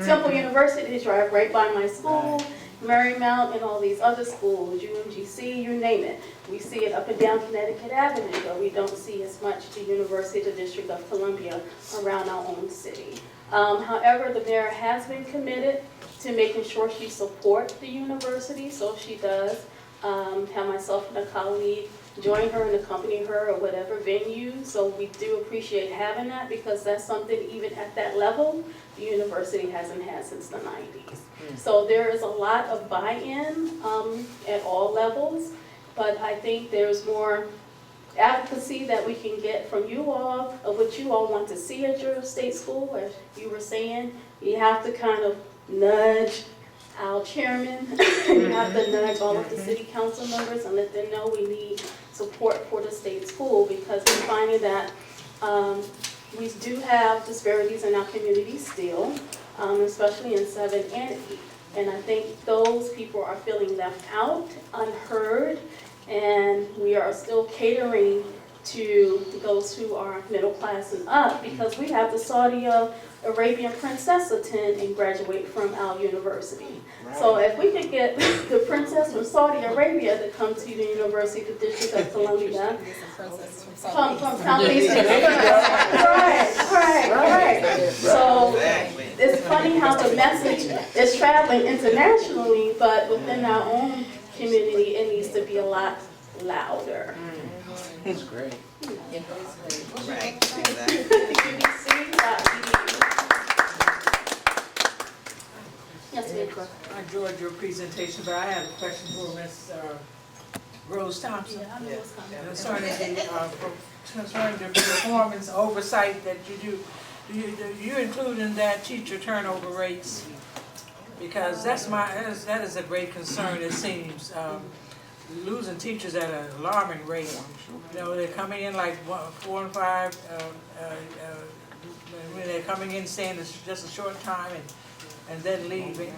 M: Temple University drive right by my school, Marymount and all these other schools, UMGC, you name it. We see it up and down Connecticut Avenue, but we don't see as much the University, the District of Columbia around our own city. However, the mayor has been committed to making sure she supports the university, so she does have myself and a colleague join her and accompany her at whatever venue. So we do appreciate having that because that's something even at that level, the university hasn't had since the 90s. So there is a lot of buy-in at all levels, but I think there's more advocacy that we can get from you all of what you all want to see at your state school. As you were saying, you have to kind of nudge our chairman, you have to nudge all of the city council members and let them know we need support for the state school because we're finding that we do have disparities in our community still, especially in 7 and 8. And I think those people are feeling left out, unheard, and we are still catering to those who are middle class and up because we have the Saudi Arabian princess attend and graduate from our university. Right. So if we could get the princess from Saudi Arabia to come to the University, the District of Columbia, from Southeast right. So it's funny how the message is traveling internationally, but within our own community, it needs to be a lot louder.
G: It's great.
I: Right.
M: Yes, ma'am.
N: I enjoyed your presentation, but I have a question for Ms. Rose Thompson.
M: Yeah, I know what's coming.
N: Concerning the performance oversight that you do you include in that teacher turnover rates? Because that is a great concern, it seems. Losing teachers at an alarming rate. You know, they're coming in like 4 and 5, when they're coming in staying just a short time and then leaving.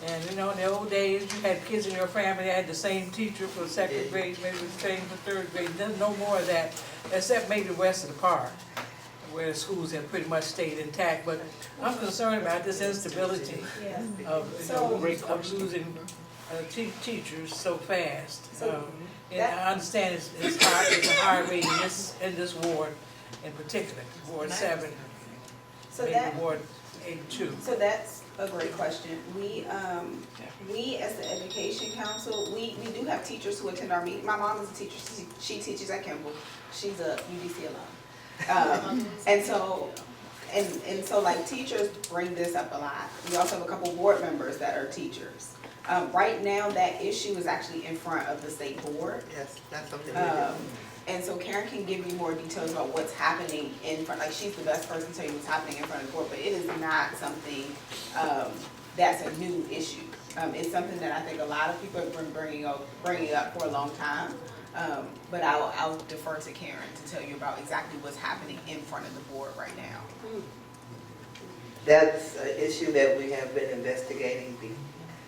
N: And you know, in the old days, you had kids in your family that had the same teacher for 2nd grade, maybe the same for 3rd grade. There's no more of that, except maybe west of the park, where the schools have pretty much stayed intact. But I'm concerned about this instability of losing teachers so fast. And I understand it's a high rate in this ward in particular, Ward 7, maybe Ward 82.
J: So that's a great question. We as the Education Council, we do have teachers who attend our meeting. My mom is a teacher. She teaches at Kimball. She's a UDC alum. And so like teachers bring this up a lot. We also have a couple board members that are teachers. Right now, that issue is actually in front of the state board.
G: Yes, that's something.
J: And so Karen can give you more details about what's happening in front, like she's the best person to tell you what's happening in front of the board, but it is not something that's a new issue. It's something that I think a lot of people have been bringing up for a long time. But I'll defer to Karen to tell you about exactly what's happening in front of the board right now.
G: That's an issue that we have been investigating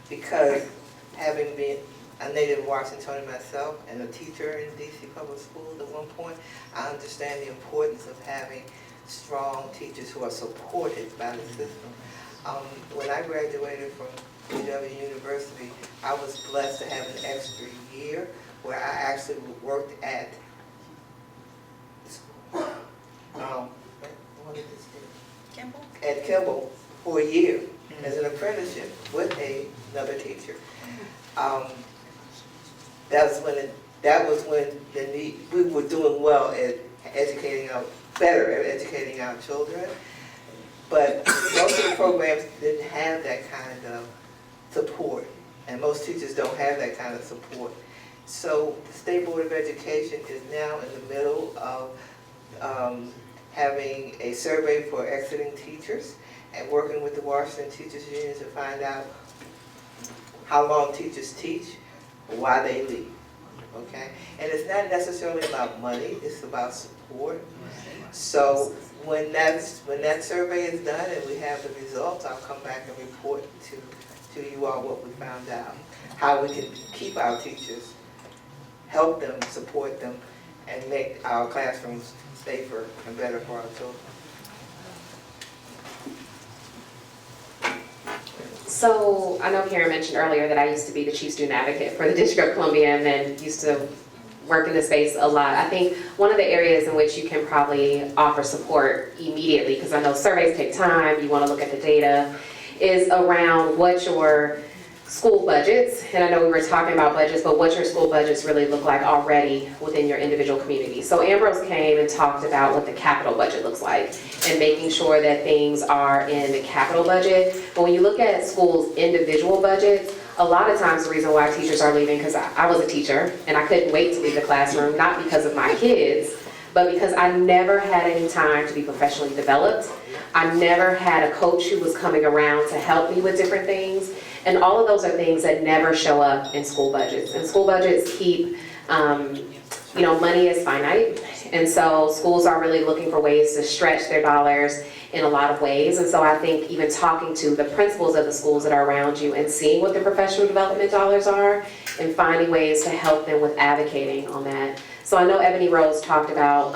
G: because having been a native Washingtonian myself and a teacher in DC public schools at one point. I understand the importance of having strong teachers who are supported by the system. When I graduated from UW University, I was blessed to have an extra year where I actually worked at Kimball for a year as an apprenticeship with another teacher. That was when we were doing well at educating our children. But most of the programs didn't have that kind of support, and most teachers don't have that kind of support. So the State Board of Education is now in the middle of having a survey for exiting teachers and working with the Washington Teachers Union to find out how long teachers teach, why they leave, okay? And it's not necessarily about money, it's about support. So when that survey is done and we have the results, I'll come back and report to you all what we found out, how we can keep our teachers, help them, support them, and make our classrooms safer and better for our children.
K: So I know Karen mentioned earlier that I used to be the chief student advocate for the District of Columbia and then used to work in this space a lot. I think one of the areas in which you can probably offer support immediately, because I know surveys take time, you want to look at the data, is around what your school budgets, and I know we were talking about budgets, but what your school budgets really look like already within your individual community. So Ambrose came and talked about what the capital budget looks like and making sure that things are in the capital budget. But when you look at schools' individual budgets, a lot of times the reason why teachers are leaving, because I was a teacher and I couldn't wait to leave the classroom, not because of my kids, but because I never had any time to be professionally developed. I never had a coach who was coming around to help me with different things. And all of those are things that never show up in school budgets. And school budgets keep, money is finite. And so schools are really looking for ways to stretch their dollars in a lot of ways. And so I think even talking to the principals of the schools that are around you and seeing what their professional development dollars are and finding ways to help them with advocating on that. So I know Ebony Rose talked about,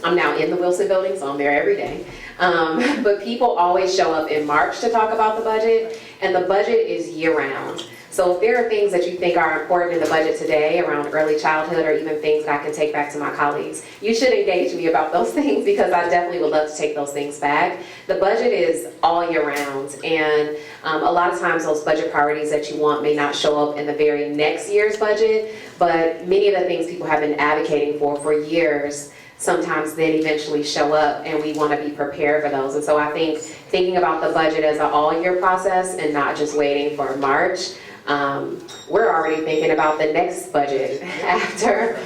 K: I'm now in the Wilson building, so I'm there every day. But people always show up in March to talk about the budget, and the budget is year-round. So if there are things that you think are important in the budget today around early childhood or even things that I can take back to my colleagues, you should engage me about those things because I definitely would love to take those things back. The budget is all year round, and a lot of times those budget priorities that you want may not show up in the very next year's budget, but many of the things people have been advocating for years sometimes then eventually show up, and we want to be prepared for those. And so I think thinking about the budget as an all-year process and not just waiting for March, we're already thinking about the next budget after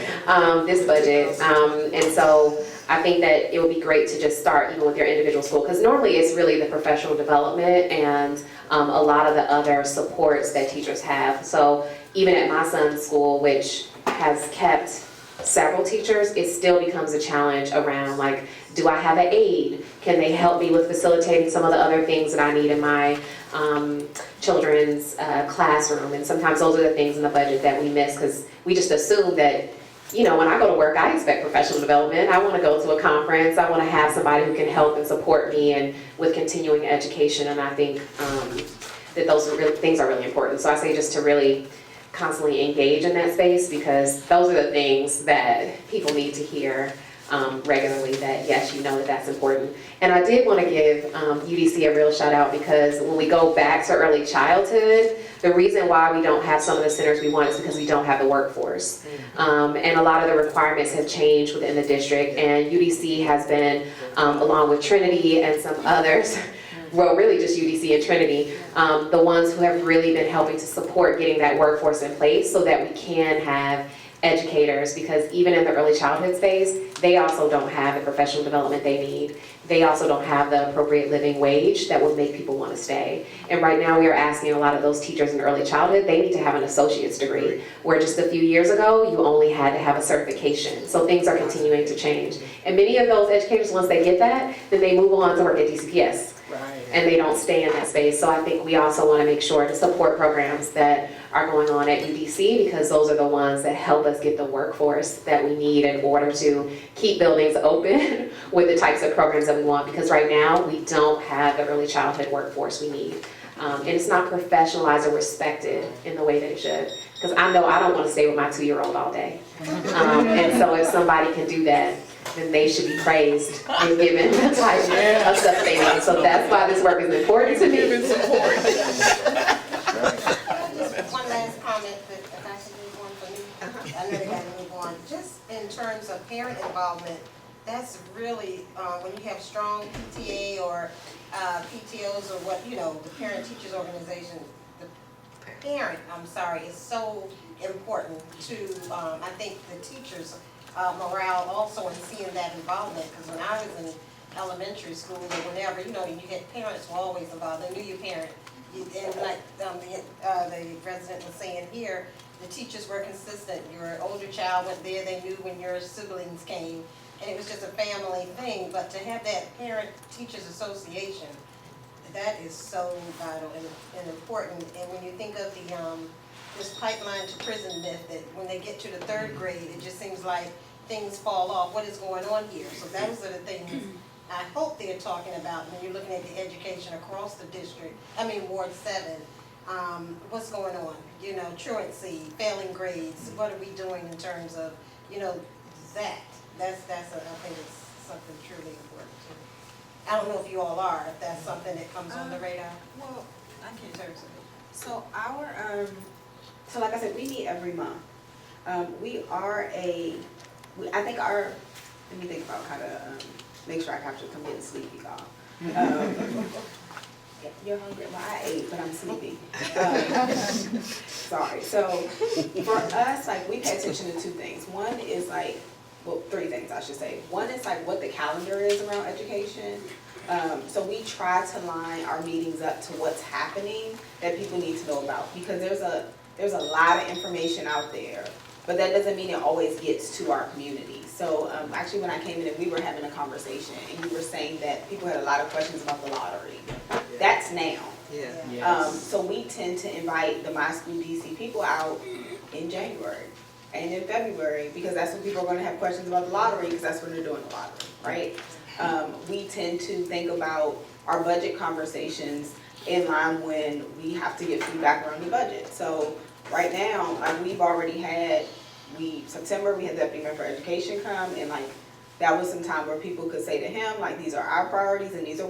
K: this budget. And so I think that it would be great to just start even with your individual school, because normally it's really the professional development and a lot of the other supports that teachers have. So even at my son's school, which has kept several teachers, it still becomes a challenge around, like, do I have an aide? Can they help me with facilitating some of the other things that I need in my children's classroom? And sometimes those are the things in the budget that we miss because we just assume that, when I go to work, I expect professional development. I want to go to a conference. I want to have somebody who can help and support me and with continuing education. And I think that those things are really important. So I say just to really constantly engage in that space, because those are the things that people need to hear regularly, that yes, that's important. And I did want to give UDC a real shout out, because when we go back to early childhood, the reason why we don't have some of the centers we want is because we don't have the workforce. And a lot of the requirements have changed within the district, and UDC has been, along with Trinity and some others, well, really just UDC and Trinity, the ones who have really been helping to support getting that workforce in place so that we can have educators, because even in the early childhood space, they also don't have the professional development they need. They also don't have the appropriate living wage that would make people want to stay. And right now we are asking a lot of those teachers in early childhood, they need to have an associate's degree, where just a few years ago, you only had to have a certification. So things are continuing to change. And many of those educators, once they get that, then they move on to work at DCPS. Right. And they don't stay in that space. So I think we also want to make sure to support programs that are going on at UDC, because those are the ones that help us get the workforce that we need in order to keep buildings open with the types of programs that we want, because right now we don't have the early childhood workforce we need. And it's not professionalized or respected in the way that it should. Because I know I don't want to stay with my 2-year-old all day. And so if somebody can do that, then they should be praised and given the type of stuff they need. So that's why this work is important to me.
L: Just one last comment, that if I should move on for me, I know they gotta move on. Just in terms of parent involvement, that's really, when you have strong PTA or PTOs or what, the parent teachers organization, the parent, is so important to, I think, the teachers' morale also in seeing that involvement. Because when I was in elementary school or whenever, you had parents were always involved. They knew your parent. And like the resident was saying here, the teachers were consistent. Your older child went there, they knew when your siblings came. And it was just a family thing. But to have that parent-teachers association, that is so vital and important. And when you think of this pipeline to prison myth, that when they get to the 3rd grade, it just seems like things fall off. What is going on here? So those are the things I hope they're talking about when you're looking at the education across the district. Ward 7. What's going on? Truancy, failing grades. What are we doing in terms of, that? That's I think it's something truly important too. I don't know if you all are, if that's something that comes on the radar.
J: Well,
L: I can turn to it.
J: so so like I said, we meet every month. We are let me think about how to make sure I capture, I'm getting sleepy, y'all. You're hungry? Well, I ate, but I'm sleepy. Sorry. So for us, we pay attention to 2 things. One is 3 things I should say. One is what the calendar is around education. So we try to line our meetings up to what's happening that people need to know about, because there's a lot of information out there, but that doesn't mean it always gets to our community. So actually when I came in and we were having a conversation and you were saying that people had a lot of questions about the lottery. That's now. So we tend to invite the My School DC people out in January and in February, because that's when people are going to have questions about the lottery, because that's when they're doing the lottery, right? We tend to think about our budget conversations in line when we have to get feedback around the budget. So right now, we've already had, September, we had Deputy Mayor for Education come, and that was some time where people could say to him, these are our priorities, and these are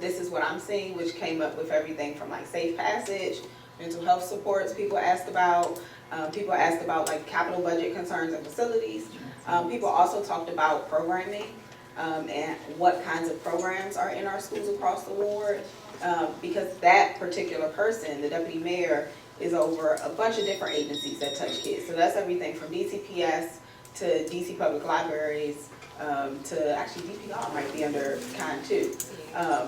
J: this is what I'm seeing, which came up with everything from safe passage, mental health supports people asked about. People asked about capital budget concerns and facilities. People also talked about programming and what kinds of programs are in our schools across the ward, because that particular person, the deputy mayor, is over a bunch of different agencies that touch kids. So that's everything from DCPS to DC Public Libraries to actually DPR might be under kind too.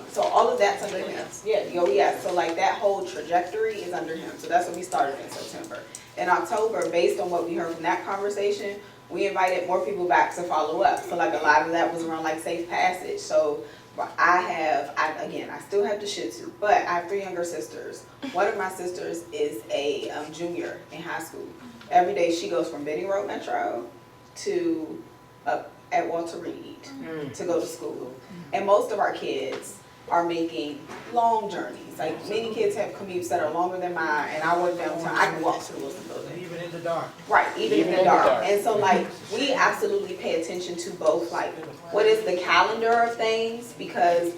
J: So all of that's under him. Yeah, the OES. So that whole trajectory is under him. So that's what we started in September. In October, based on what we heard from that conversation, we invited more people back to follow up. So a lot of that was around safe passage. So I still have the Shih Tzu, but I have 3 younger sisters. One of my sisters is a junior in high school. Every day she goes from Benning Road Metro to up at Walter Reed to go to school. And most of our kids are making long journeys. Many kids have commutes that are longer than mine, and I work downtown. I can walk to the Wilson Building.
N: Even in the dark.
J: Right, even in the dark. And so we absolutely pay attention to both what is the calendar of things, because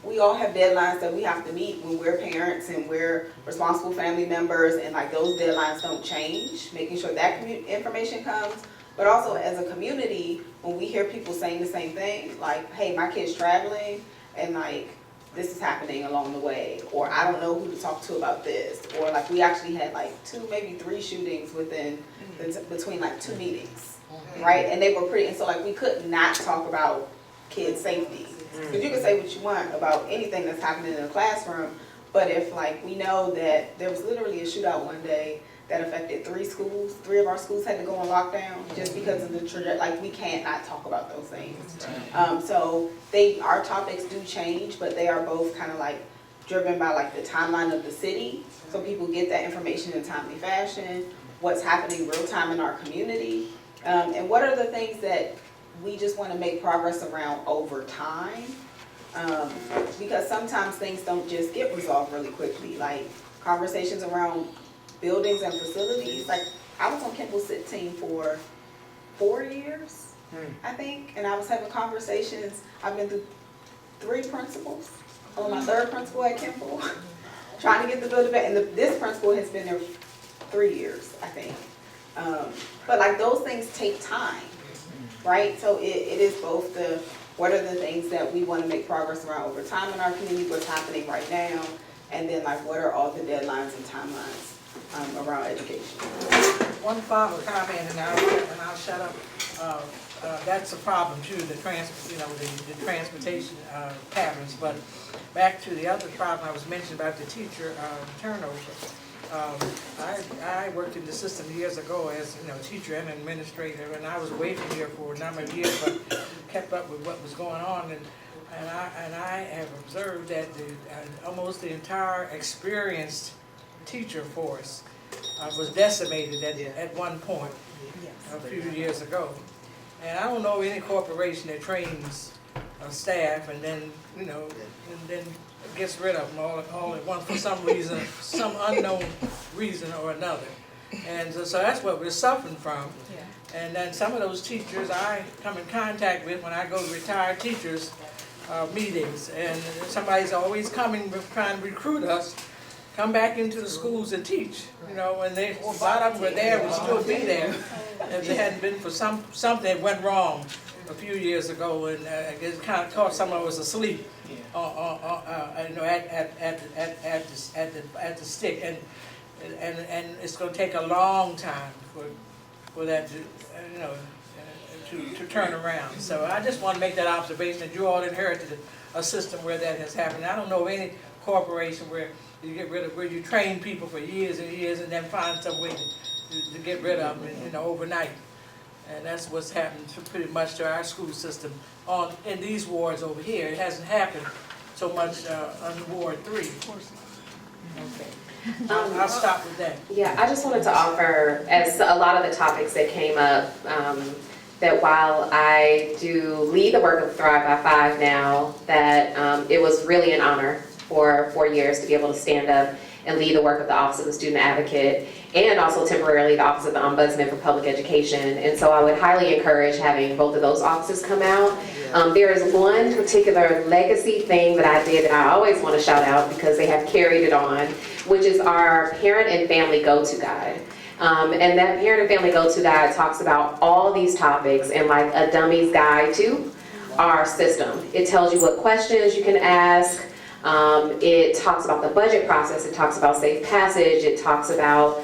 J: we all have deadlines that we have to meet when we're parents and we're responsible family members, and those deadlines don't change, making sure that information comes. But also as a community, when we hear people saying the same thing, hey, my kid's traveling, and this is happening along the way, or I don't know who to talk to about this, or we actually had 2, maybe 3 shootings between 2 meetings, right? And they were pretty, and so we could not talk about kid safety. Because you can say what you want about anything that's happening in the classroom, but if we know that there was literally a shootout one day that affected 3 schools, 3 of our schools had to go on lockdown just because of the trajectory, we can't not talk about those things. So our topics do change, but they are both kind of driven by like the timeline of the city, so people get that information in a timely fashion, what's happening real time in our community, and what are the things that we just want to make progress around over time. Because sometimes things don't just get resolved really quickly, like conversations around buildings and facilities. Like, I was on Kimball's SIT team for 4 years, I think, and I was having conversations. I've been through 3 principals, on my 3rd principal at Kimball, trying to get the building back, and this principal has been there 3 years, I think. But like, those things take time, right? So it is both the, what are the things that we want to make progress around over time in our community, what's happening right now, and then like, what are all the deadlines and timelines around education.
N: One final comment, and I'll shut up. That's a problem too, the transportation patterns. But back to the other problem I was mentioning about the teacher turnover. I worked in the system years ago as teacher and administrator, and I was away from here for a number of years, but kept up with what was going on. And I have observed that almost the entire experienced teacher force was decimated at one point a few years ago. And I don't know any corporation that trains staff and then gets rid of them all at once for some reason, some unknown reason or another. And so that's what we're suffering from. And then some of those teachers I come in contact with when I go to retired teachers meetings, and somebody's always coming trying to recruit us, come back into the schools and teach. When a lot of them were there, would still be there if it hadn't been for something that went wrong a few years ago, and it kind of caught some of us asleep at the stick, and it's going to take a long time for that to turn around. So I just want to make that observation that you all inherited a system where that has happened. I don't know of any corporation where you get rid of, where you train people for years and years and then find some way to get rid of them overnight. And that's what's happened pretty much to our school system in these wards over here. It hasn't happened so much on Ward 3. Okay. I'll stop with that.
K: Yeah, I just wanted to offer, as a lot of the topics that came up, that while I do lead the work of Thrive by 5 now, that it was really an honor for 4 years to be able to stand up and lead the work of the Office of the Student Advocate, and also temporarily the Office of the Ombudsman for Public Education. And so I would highly encourage having both of those offices come out. There is one particular legacy thing that I did that I always want to shout out because they have carried it on, which is our Parent and Family Go-To Guide. And that Parent and Family Go-To Guide talks about all these topics in like a dummy's guide to our system. It tells you what questions you can ask. It talks about the budget process, it talks about safe passage, it talks about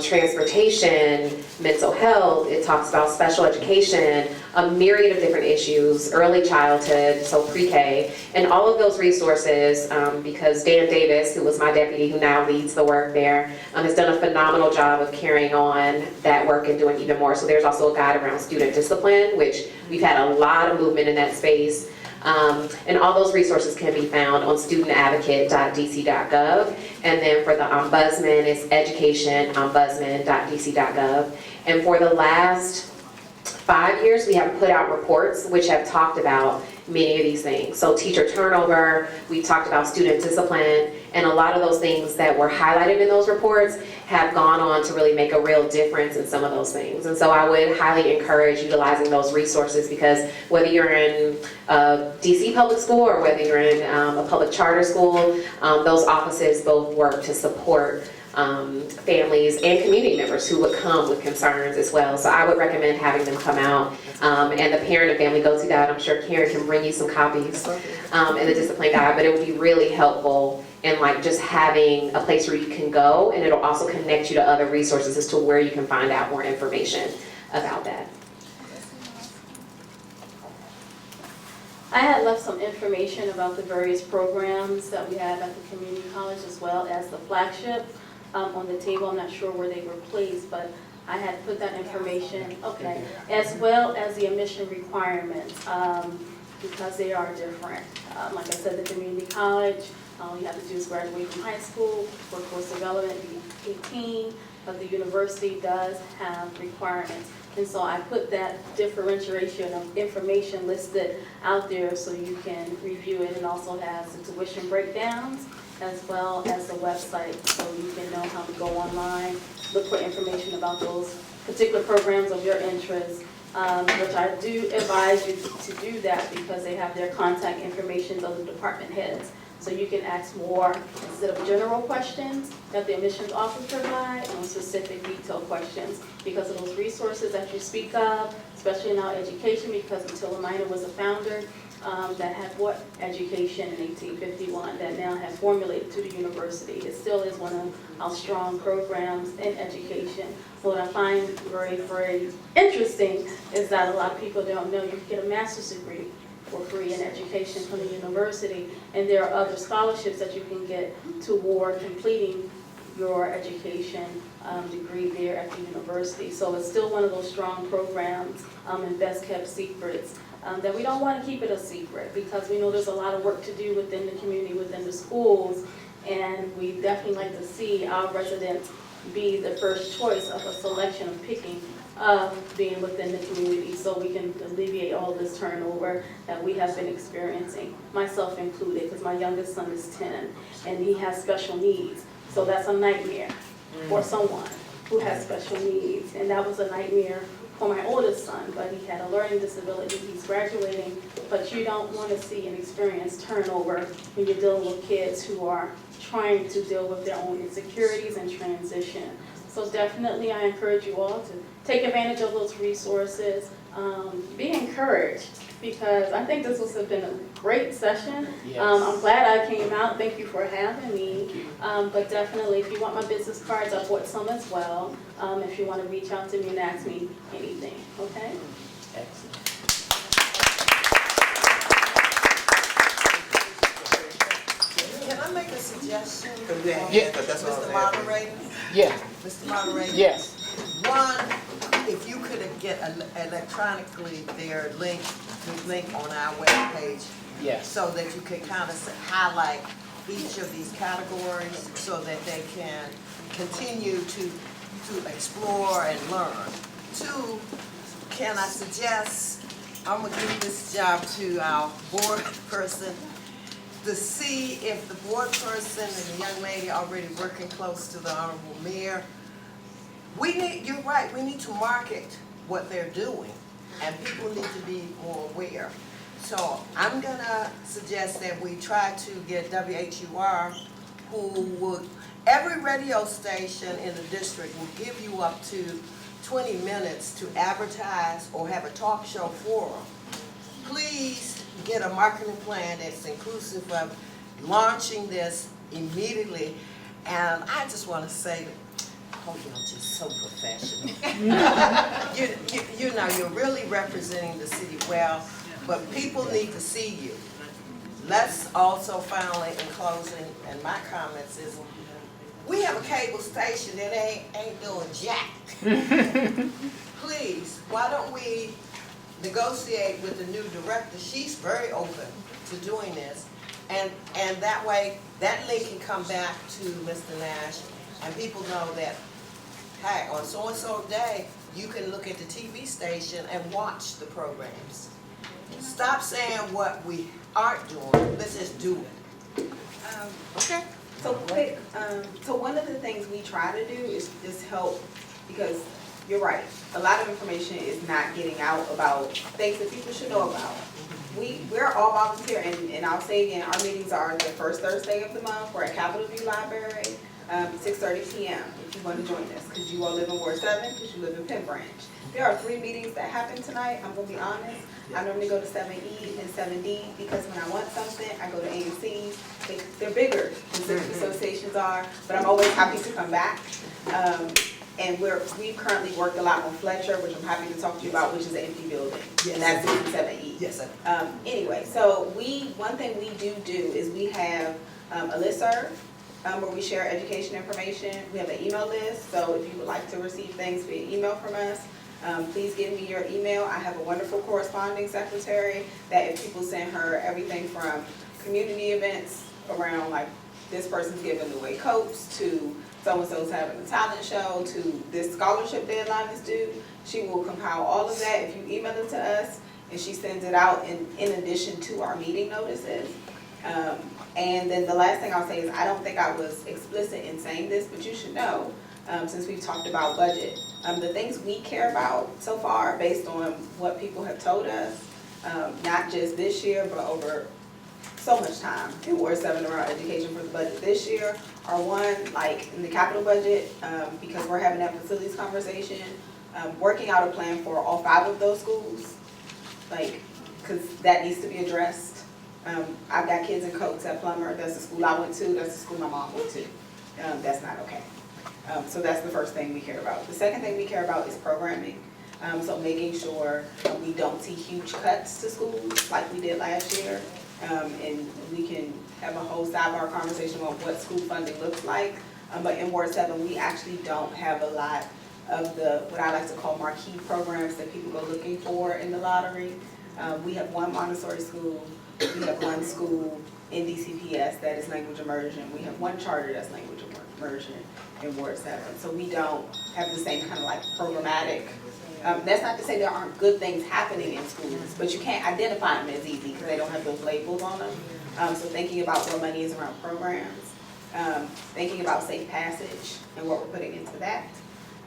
K: transportation, mental health, it talks about special education, a myriad of different issues, early childhood, so pre-K, and all of those resources, because Dan Davis, who was my deputy, who now leads the work there, has done a phenomenal job of carrying on that work and doing even more. So there's also a guide around student discipline, which we've had a lot of movement in that space. And all those resources can be found on studentadvocate.dc.gov. And then for the ombudsman, it's educationombudsman.dc.gov. And for the last 5 years, we have put out reports which have talked about many of these things. So teacher turnover, we talked about student discipline, and a lot of those things that were highlighted in those reports have gone on to really make a real difference in some of those things. And so I would highly encourage utilizing those resources, because whether you're in a DC public school or whether you're in a public charter school, those offices both work to support families and community members who would come with concerns as well. So I would recommend having them come out. And the Parent and Family Go-To Guide, I'm sure Karen can bring you some copies, and the Discipline Guide, but it would be really helpful in like just having a place where you can go, and it'll also connect you to other resources as to where you can find out more information about that.
M: I had left some information about the various programs that we have at the community college, as well as the flagship on the table. I'm not sure where they were placed, but I had put that information, okay, as well as the admission requirements, because they are different. Like I said, the community college All you have to do is graduate from high school, workforce development, be 18, but the university does have requirements. And so I put that differentiation of information listed out there so you can review it, and also has the tuition breakdowns as well as the website, so you can know how to go online, look for information about those particular programs of your interest, which I do advise you to do that because they have their contact information of the department heads. So you can ask more, instead of general questions that the admissions office provide, on specific detailed questions because of those resources that you speak of, especially in our education, because Until a Minor was a founder that had what education in 1851 that now has formulated to the university. It still is one of our strong programs in education. What I find very, very interesting is that a lot of people don't know you can get a master's degree for free in education from the university, and there are other scholarships that you can get toward completing your education degree there at the university. So it's still one of those strong programs and best kept secrets that we don't want to keep it a secret because we know there's a lot of work to do within the community, within the schools, and we definitely like to see our residents be the first choice of a selection of picking being within the community, so we can alleviate all this turnover that we have been experiencing, myself included, because my youngest son is 10 and he has special needs. So that's a nightmare for someone who has special needs, and that was a nightmare for my oldest son, but he had a learning disability. He's graduating, but you don't want to see and experience turnover when you're dealing with kids who are trying to deal with their own insecurities and transition. So definitely I encourage you all to take advantage of those resources. Be encouraged, because I think this has been a great session.
F: Yes.
M: I'm glad I came out. Thank you for having me. But definitely, if you want my business cards, I bought some as well. If you want to reach out to me and ask me anything, okay?
F: Excellent.
I: Can I make a suggestion?
F: Yeah.
I: Mr. Moderator?
F: Yeah.
I: Mr. Moderator?
F: Yes.
I: One, if you could get electronically their link on our webpage.
F: Yes.
I: So that you can kind of highlight each of these categories so that they can continue to explore and learn. Two, can I suggest, I'm gonna give this job to our board person to see if the board person and the young lady already working close to the Honorable Mayor. You're right, we need to market what they're doing, and people need to be more aware. So I'm gonna suggest that we try to get WHUR, who would, every radio station in the district will give you up to 20 minutes to advertise or have a talk show forum. Please get a marketing plan that's inclusive of launching this immediately. And I just want to say, oh, you're just so professional. you know, you're really representing the city well, but people need to see you. Let's also finally, in closing, and my comments is, we have a cable station that ain't doing jack. Please, why don't we negotiate with the new director? She's very open to doing this, and that way that link can come back to Mr. Nash, and people know that, hey, on so-and-so day, you can look at the TV station and watch the programs. Stop saying what we aren't doing, let's just do it.
J: Okay. So quick, so one of the things we try to do is just help, because you're right, a lot of information is not getting out about things that people should know about. We're all volunteer, and I'll say again, our meetings are the first Thursday of the month. We're at Capitol View Library, 6:30 p.m. if you want to join us, because you all live in Ward 7, because you live in Penn Branch. There are 3 meetings that happen tonight, I'm going to be honest. I normally go to 7E and 7D, because when I want something, I go to AMC's. They're bigger than civic associations are, but I'm always happy to come back. And we've currently worked a lot on Fletcher, which I'm happy to talk to you about, which is an empty building. Yes. And that's 7E. Yes, sir. Anyway, so one thing we do is we have a listserv where we share education information. We have an email list, so if you would like to receive things via email from us, please give me your email. I have a wonderful corresponding secretary that if people send her everything from community events around like, this person's giving away coats, to so-and-so's having a talent show, to this scholarship deadline is due. She will compile all of that if you email it to us, and she sends it out in addition to our meeting notices. And then the last thing I'll say is, I don't think I was explicit in saying this, but you should know, since we've talked about budget, the things we care about so far, based on what people have told us, not just this year, but over so much time in Ward 7 around education for the budget this year, are one, like in the capital budget, because we're having that facilities conversation, working out a plan for all 5 of those schools, like, because that needs to be addressed. I've got kids in Coates at Plummer. That's the school I went to. That's the school my mom went to. That's not okay. So that's the first thing we care about. The second thing we care about is programming. So making sure we don't see huge cuts to schools like we did last year. And we can have a whole sidebar conversation on what school funding looks like. But in Ward 7, we actually don't have a lot of the, what I like to call marquee programs that people go looking for in the lottery. We have one Montessori school. We have one school in DCPS that is language immersion. We have one charter that's language immersion in Ward 7. So we don't have the same kind of like programmatic. That's not to say there aren't good things happening in schools, but you can't identify them as easy because they don't have those labels on them. So thinking about where money is around programs, thinking about safe passage and what we're putting into that,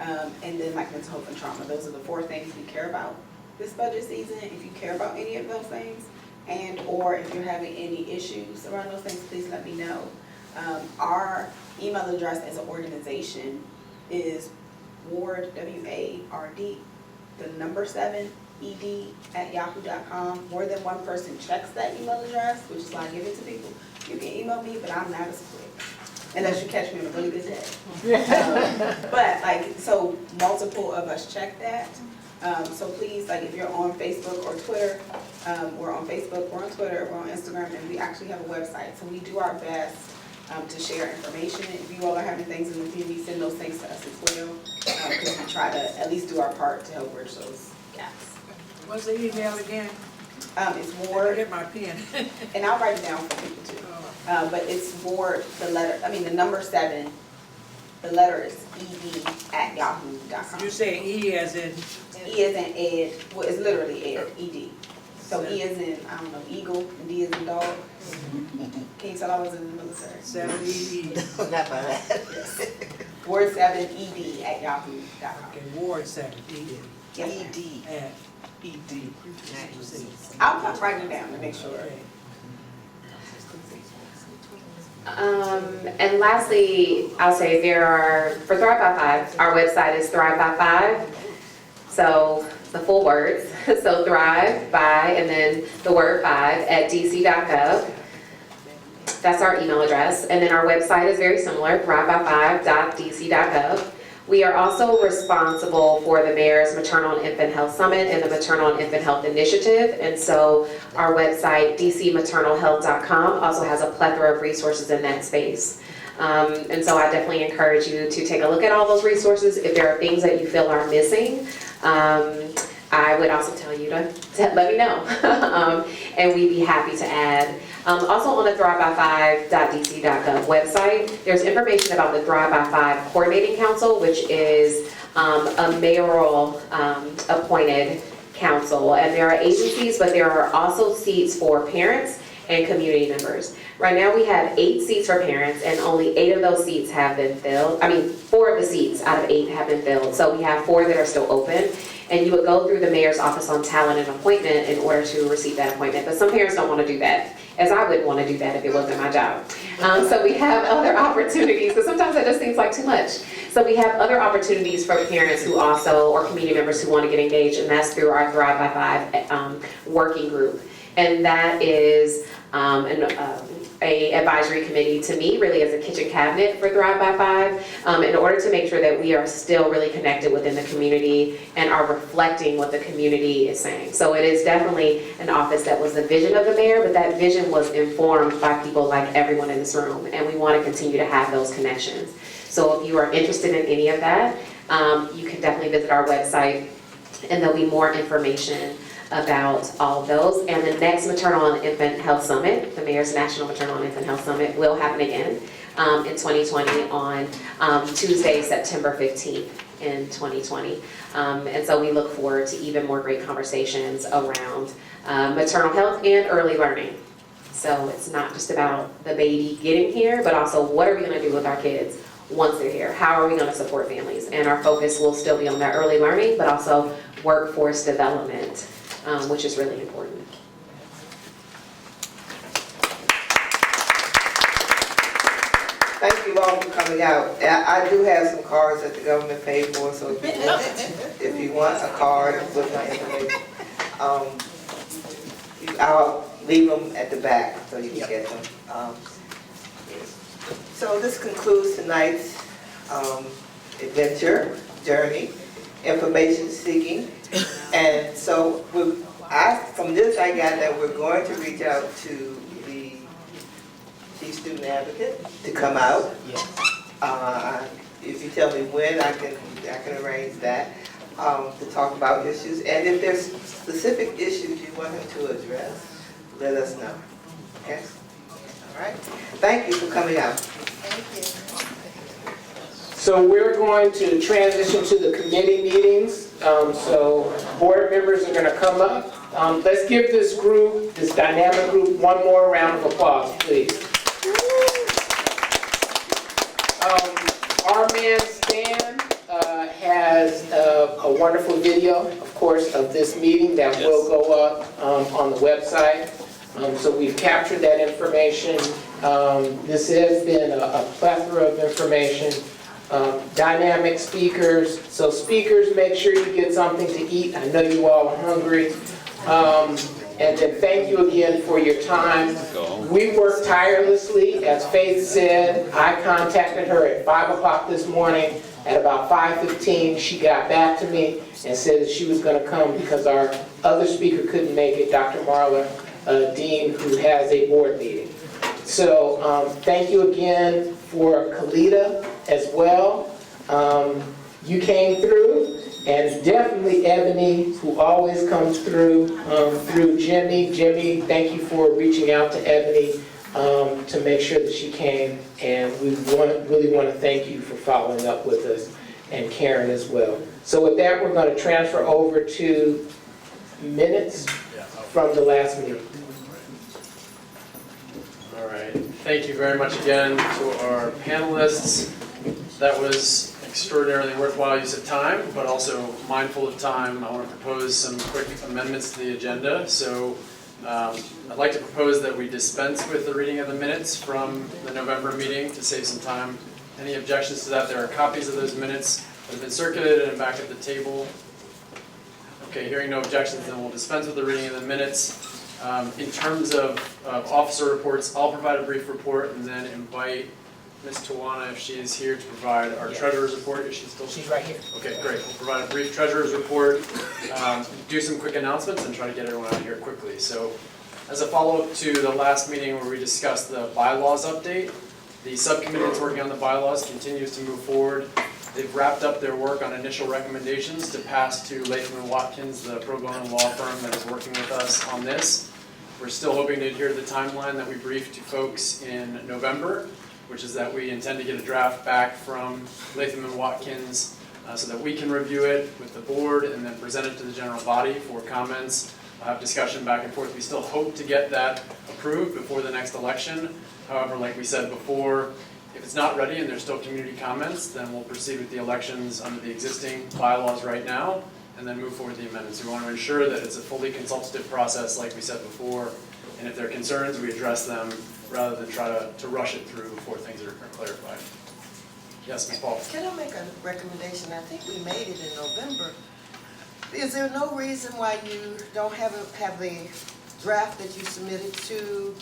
J: and then like mental health and trauma. Those are the 4 things we care about this budget season. If you care about any of those things, and or if you're having any issues around those things, please let me know. Our email address as an organization is ward, W-A-R-D, the number 7, ed@yahoo.com. More than one person checks that email address, which is why I give it to people. You can email me, but I'm not as quick, unless you catch me on a really good day. But like, so multiple of us check that. So please, like if you're on Facebook or Twitter, we're on Facebook, we're on Twitter, we're on Instagram, and we actually have a website. So we do our best to share information. If you all are having things in the community, send those things to us as well, because we try to at least do our part to help bridge those gaps.
N: What's the email again?
J: It's Ward,
N: Get my pen.
J: and I'll write it down for people too. But it's Ward, the number 7, the letter is ed@yahoo.com.
N: You say E as in?
J: E as in Ed, well, it's literally Ed, E-D. So E as in, I don't know, eagle, and D as in dog. Can you tell I was in the military?
N: 7 E.
G: Not by that.
J: Word 7, ed@yahoo.com.
N: Okay, Ward 7, E.
J: Yes, ma'am.
N: At
G: ED.
J: I'll write it down to make sure.
N: Okay.
K: And lastly, I'll say for Thrive by 5, our website is Thrive by 5. So the full words, so Thrive by, and then the word 5 at dc.gov. That's our email address. And then our website is very similar, thriveby5.dc.gov. We are also responsible for the Mayor's Maternal and Infant Health Summit and the Maternal and Infant Health Initiative. And so our website, dcmaternalhealth.com, also has a plethora of resources in that space. And so I definitely encourage you to take a look at all those resources. If there are things that you feel are missing, I would also tell you to let me know. And we'd be happy to add. Also on the thriveby5.dc.gov website, there's information about the Thrive by 5 Coordinating Council, which is a mayoral appointed council. And there are agencies, but there are also seats for parents and community members. Right now we have 8 seats for parents, and only 8 of those seats have been filled. 4 of the seats out of 8 have been filled. So we have 4 that are still open. And you would go through the mayor's office on talent and appointment in order to receive that appointment. But some parents don't want to do that, as I wouldn't want to do that if it wasn't my job. So we have other opportunities, because sometimes that just seems like too much. So we have other opportunities for parents who also, or community members who want to get engaged, and that's through our Thrive by 5 working group. And that is a advisory committee to me, really as a kitchen cabinet for Thrive by 5, in order to make sure that we are still really connected within the community and are reflecting what the community is saying. So it is definitely an office that was the vision of the mayor, but that vision was informed by people like everyone in this room, and we want to continue to have those connections. So if you are interested in any of that, you can definitely visit our website, and there'll be more information about all of those. And the next Maternal and Infant Health Summit, the Mayor's National Maternal and Infant Health Summit, will happen again in 2020 on Tuesday, September 15th in 2020. And so we look forward to even more great conversations around maternal health and early learning. So it's not just about the baby getting here, but also what are we going to do with our kids once they're here? How are we going to support families? And our focus will still be on that early learning, but also workforce development, which is really important.
G: Thank you all for coming out. I do have some cards that the government paid for, so if you want a card with my information, I'll leave them at the back so you can get them. So this concludes tonight's adventure, journey, information seeking. And so from this I got that we're going to reach out to the Chief Student Advocate to come out. If you tell me when, I can arrange that to talk about issues. And if there's specific issues you want him to address, let us know. Okay? All right. Thank you for coming out.
L: Thank you.
F: So we're going to transition to the committee meetings. So board members are going to come up. Let's give this group, this dynamic group, one more round of applause, please. Our man Stan has a wonderful video, of course, of this meeting that will go up on the website. So we've captured that information. This has been a plethora of information. Dynamic speakers. So speakers, make sure you get something to eat. I know you all are hungry. And then thank you again for your time. We worked tirelessly, as Faith said. I contacted her at 5 o'clock this morning. At about 5:15, she got back to me and said that she was going to come because our other speaker couldn't make it, Dr. Marla Dean, who has a board meeting. So thank you again for Kalita as well. You came through, and definitely Ebony, who always comes through Jimmy. Jimmy, thank you for reaching out to Ebony to make sure that she came, and we really want to thank you for following up with us, and Karen as well. So with that, we're going to transfer over to minutes from the last meeting.
A: All right, thank you very much again to our panelists. That was extraordinarily worthwhile use of time, but also mindful of time. I want to propose some quick amendments to the agenda. So I'd like to propose that we dispense with the reading of the minutes from the November meeting to save some time. Any objections to that? There are copies of those minutes that have been circulated and back at the table. Okay, hearing no objections, then we'll dispense with the reading of the minutes. In terms of officer reports, I'll provide a brief report and then invite Ms. Tawana, if she is here, to provide our treasurer's report. Is she still?
F: She's right here.
A: Okay, great. We'll provide a brief treasurer's report, do some quick announcements, and try to get everyone out of here quickly. So, as a follow-up to the last meeting where we discussed the bylaws update, the subcommittee that's working on the bylaws continues to move forward. They've wrapped up their work on initial recommendations to pass to Latham & Watkins, the pro bono law firm that is working with us on this. We're still hoping to adhere to the timeline that we briefed to folks in November, which is that we intend to get a draft back from Latham & Watkins so that we can review it with the board and then present it to the general body for comments, have discussion back and forth. We still hope to get that approved before the next election. However, like we said before, if it's not ready and there's still community comments, then we'll proceed with the elections under the existing bylaws right now and then move forward with the amendments. We want to ensure that it's a fully consultative process like we said before, and if there are concerns, we address them rather than try to rush it through before things are clarified. Yes, Ms. Paul?
I: Can I make a recommendation? I think we made it in November. Is there no reason why you don't have the draft that you submitted to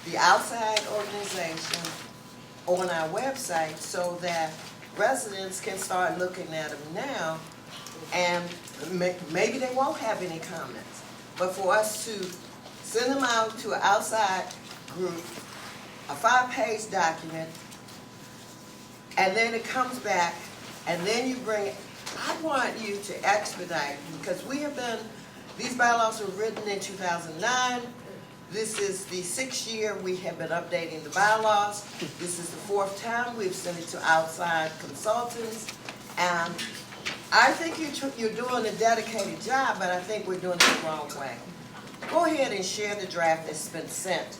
I: the outside organization on our website so that residents can start looking at them now, and maybe they won't have any comments, but for us to send them out to an outside group, a 5-page document, and then it comes back, and then you bring it. I want you to expedite, because we have been These bylaws were written in 2009. This is the 6th year we have been updating the bylaws. This is the 4th time we've sent it to outside consultants. And I think you're doing a dedicated job, but I think we're doing it the wrong way. Go ahead and share the draft that's been sent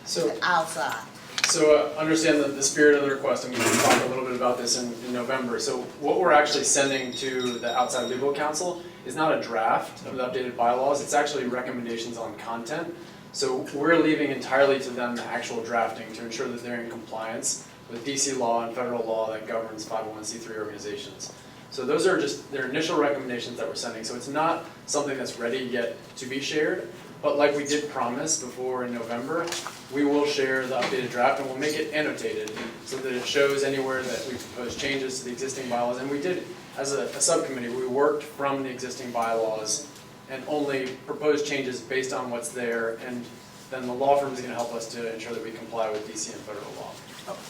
I: to outside.
A: So understand the spirit of the request, and we can talk a little bit about this in November. So what we're actually sending to the outside legal counsel is not a draft of the updated bylaws, it's actually recommendations on content. So we're leaving entirely to them the actual drafting to ensure that they're in compliance with DC law and federal law that governs 501c3 organizations. So those are just their initial recommendations that we're sending. So it's not something that's ready yet to be shared, but like we did promise before in November, we will share the updated draft and we'll make it annotated so that it shows anywhere that we propose changes to the existing bylaws. And we did, as a subcommittee, we worked from the existing bylaws and only proposed changes based on what's there, and then the law firm is going to help us to ensure that we comply with DC and federal law.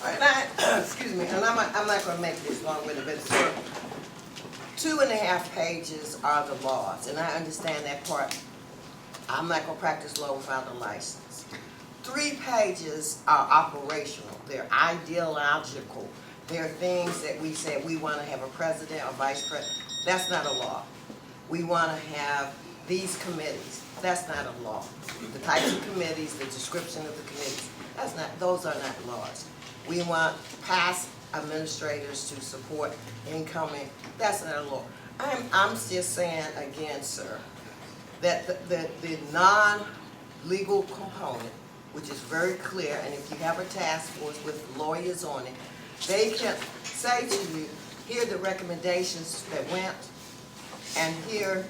I: And excuse me, and I'm not going to make this long-winded, but sir, 2.5 pages are the laws, and I understand that part. I'm not going to practice law without a license. 3 pages are operational. They're ideological. They're things that we said we want to have a president or vice president. That's not a law. We want to have these committees. That's not a law. The types of committees, the description of the committees, those are not laws. We want past administrators to support incoming. That's not a law. I'm just saying again, sir, that the non-legal component, which is very clear, and if you have a task force with lawyers on it, they can say to you, here are the recommendations that went, and here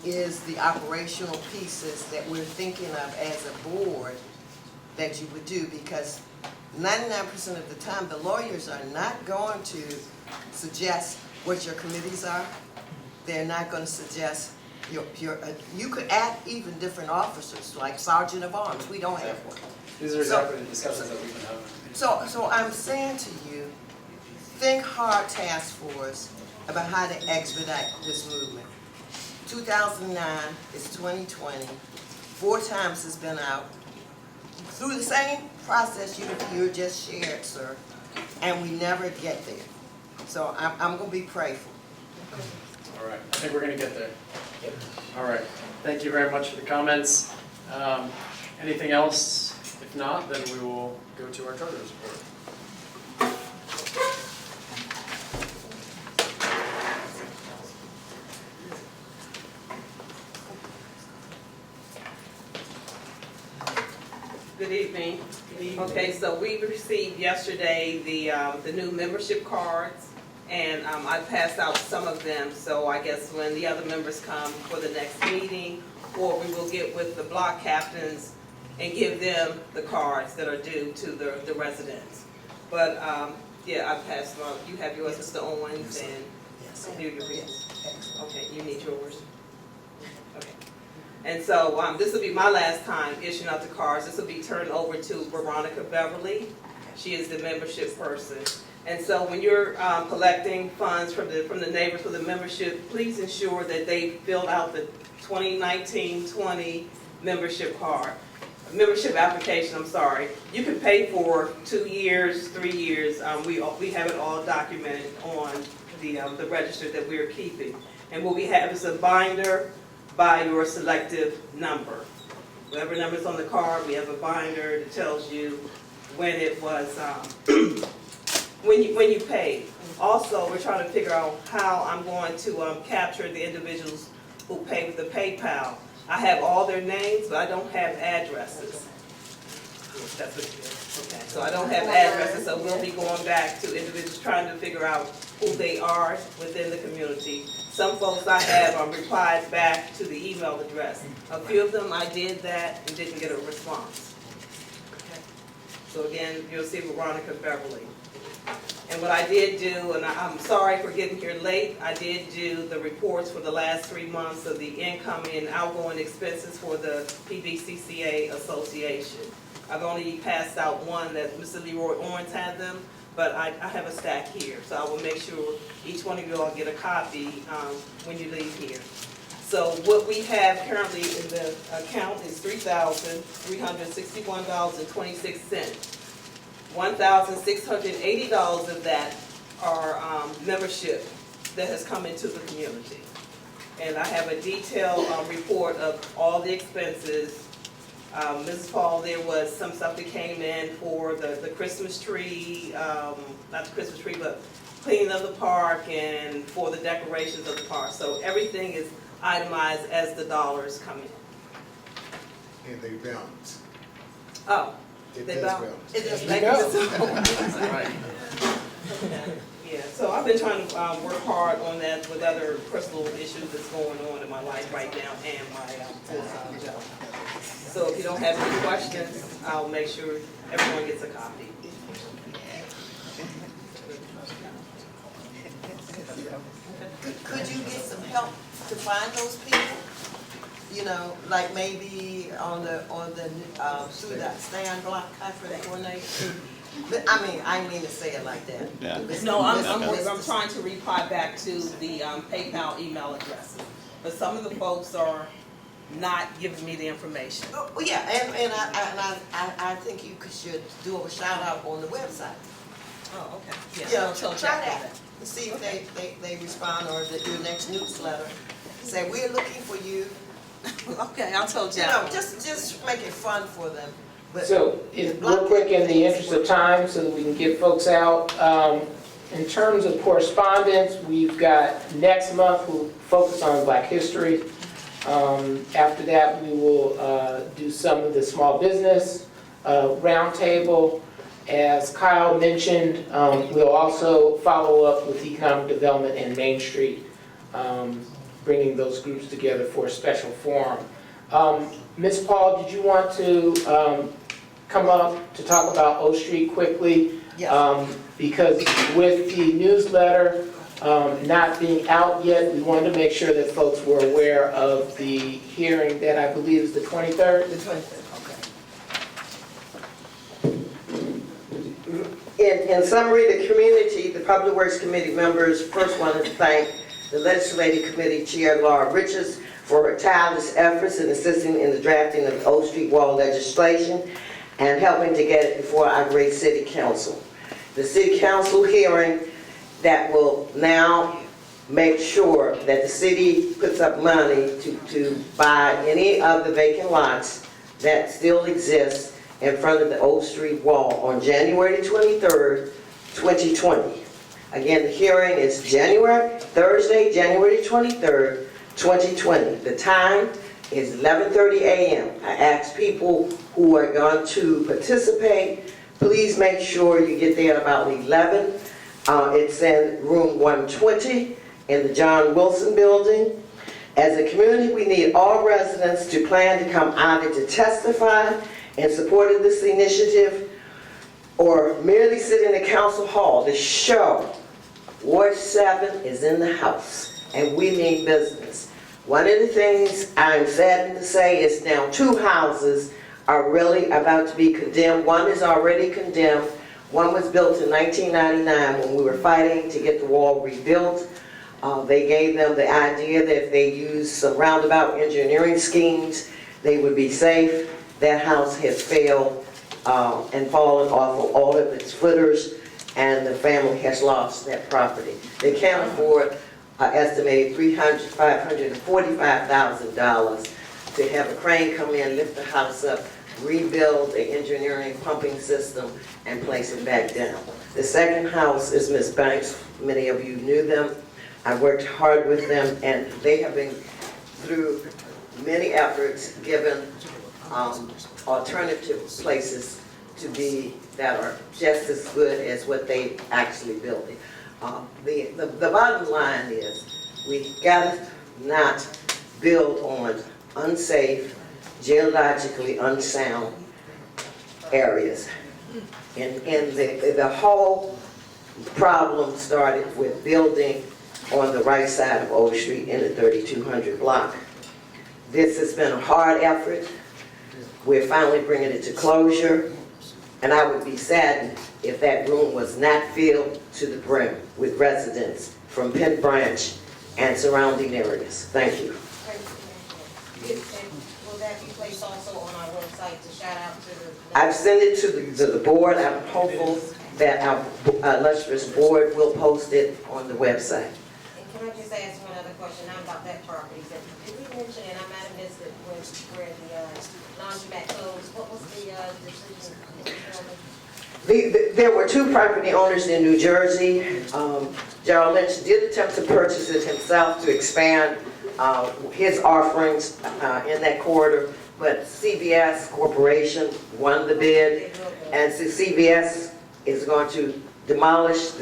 I: is the operational pieces that we're thinking of as a board that you would do, because 99% of the time, the lawyers are not going to suggest what your committees are. They're not going to suggest you could add even different officers, like Sergeant of Arms. We don't have one.
A: These are exactly the discussions that we've been having.
I: So I'm saying to you, think hard, task force, about how to expedite this movement. 2009 is 2020. 4 times it's been out. Through the same process you just shared, sir, and we never get there. So I'm going to be prayerful.
A: All right, I think we're going to get there. All right, thank you very much for the comments. Anything else? If not, then we will go to our charter's report.
O: Good evening. Okay, so we received yesterday the new membership cards, and I passed out some of them, so I guess when the other members come for the next meeting, or we will get with the block captains and give them the cards that are due to the residents. But yeah, I passed them out. You have yours, Mr. Owens, and you yours. Okay, you need yours. Okay. And so this will be my last time issuing out the cards. This will be turned over to Veronica Beverly. She is the membership person. And so when you're collecting funds from the neighbors for the membership, please ensure that they filled out the 2019-20 membership card. Membership application, I'm sorry. You can pay for 2 years, 3 years. We have it all documented on the register that we're keeping. And what we have is a binder by your selective number. Whatever number's on the card, we have a binder that tells you when it was, when you paid. Also, we're trying to figure out how I'm going to capture the individuals who pay with the PayPal. I have all their names, but I don't have addresses. That's what it is. Okay, so I don't have addresses, so we'll be going back to individuals trying to figure out who they are within the community. Some folks I have replied back to the email address. A few of them I did that and didn't get a response. Okay. So again, you'll see Veronica Beverly. And what I did do, and I'm sorry for getting here late, I did do the reports for the last 3 months of the incoming and outgoing expenses for the PBCCA Association. I've only passed out one that Mr. Leroy Owens had them, but I have a stack here. So I will make sure each one of you all get a copy when you leave here. So what we have currently in the account is $3,361.26. $1,680 of that are membership that has come into the community. And I have a detailed report of all the expenses. Mrs. Paul, there was some stuff that came in for the Christmas tree, not the Christmas tree, but cleaning of the park and for the decorations of the park. So everything is itemized as the dollars come in.
C: And they balance.
O: Oh.
C: It
O: They
C: does
O: balance.
C: balance.
O: It does.
C: There
O: Thank you. Yeah, so I've been trying to work hard on that with other personal issues that's going on in my life right now and my full-time job. So if you don't have any questions, I'll make sure everyone gets a copy.
I: Could you get some help to find those people? You know, like maybe on the through that stand block conference coordinator. But, I mean, I didn't mean to say it like that.
H: Yeah.
O: No, I'm trying to reply back to the PayPal email addresses, but some of the folks are not giving me the information.
I: Oh, well, yeah, and I think you should do a shout out on the website.
O: Oh, okay.
I: Yeah,
O: I'll tell
I: try
O: Jack
I: that. See if they respond, or your next newsletter. Say, we're looking for you.
O: Okay, I'll tell
I: You
O: Jack.
I: know, just make it fun for them. But
F: So, real quick, in the interest of time, so that we can get folks out, in terms of correspondence, we've got next month, we'll focus on Black history. After that, we will do some of the small business roundtable. As Kyle mentioned, we'll also follow up with economic development and Main Street, bringing those groups together for a special forum. Ms. Paul, did you want to come up to talk about O Street quickly?
I: Yes.
F: Because with the newsletter not being out yet, we wanted to make sure that folks were aware of the hearing that I believe is the 23rd.
I: the 23rd,
P: In summary, the community, the Public Works Committee members first want to thank the Legislative Committee Chair Laura Richards for her tireless efforts in assisting in the drafting of the O Street Wall legislation and helping to get it before our great City Council. The City Council hearing that will now make sure that the city puts up money to buy any of the vacant lots that still exist in front of the Old Street Wall on January 23rd, 2020. Again, the hearing is Thursday, January 23rd, 2020. The time is 11:30 a.m. I ask people who are going to participate, please make sure you get there about 11. It's in room 120 in the John Wilson building. As a community, we need all residents to plan to come either to testify in support of this initiative or merely sit in the council hall to show Ward 7 is in the house and we mean business. One of the things I'm saddened to say is now 2 houses are really about to be condemned. One is already condemned. One was built in 1999 when we were fighting to get the wall rebuilt. They gave them the idea that if they used some roundabout engineering schemes, they would be safe. That house has failed and fallen off of all of its footers, and the family has lost that property. They can't afford estimated $545,000 to have a crane come in, lift the house up, rebuild the engineering pumping system, and place it back down. The second house is Ms. Banks. Many of you knew them. I worked hard with them, and they have been through many efforts given alternative places to be that are just as good as what they actually built. The bottom line is we gotta not build on unsafe, geologically unsound areas. And the whole problem started with building on the right side of Old Street in the 3200 block. This has been a hard effort. We're finally bringing it to closure, and I would be saddened if that room was not filled to the brim with residents from Penn Branch and surrounding areas. Thank you.
L: Thank Will that be placed also on our website to shout out to the?
P: I've sent it to the board. I'm hopeful that our illustrious board will post it on the website.
L: And can I just ask one other question, not about that property, but did we mention, and I might have missed it, where the laundromat closed, what was the decision?
P: There were two property owners in New Jersey. Gerald Lynch did attempt to purchase it himself to expand his offerings in that corridor, but CVS Corporation won the bid, and so CVS is going to demolish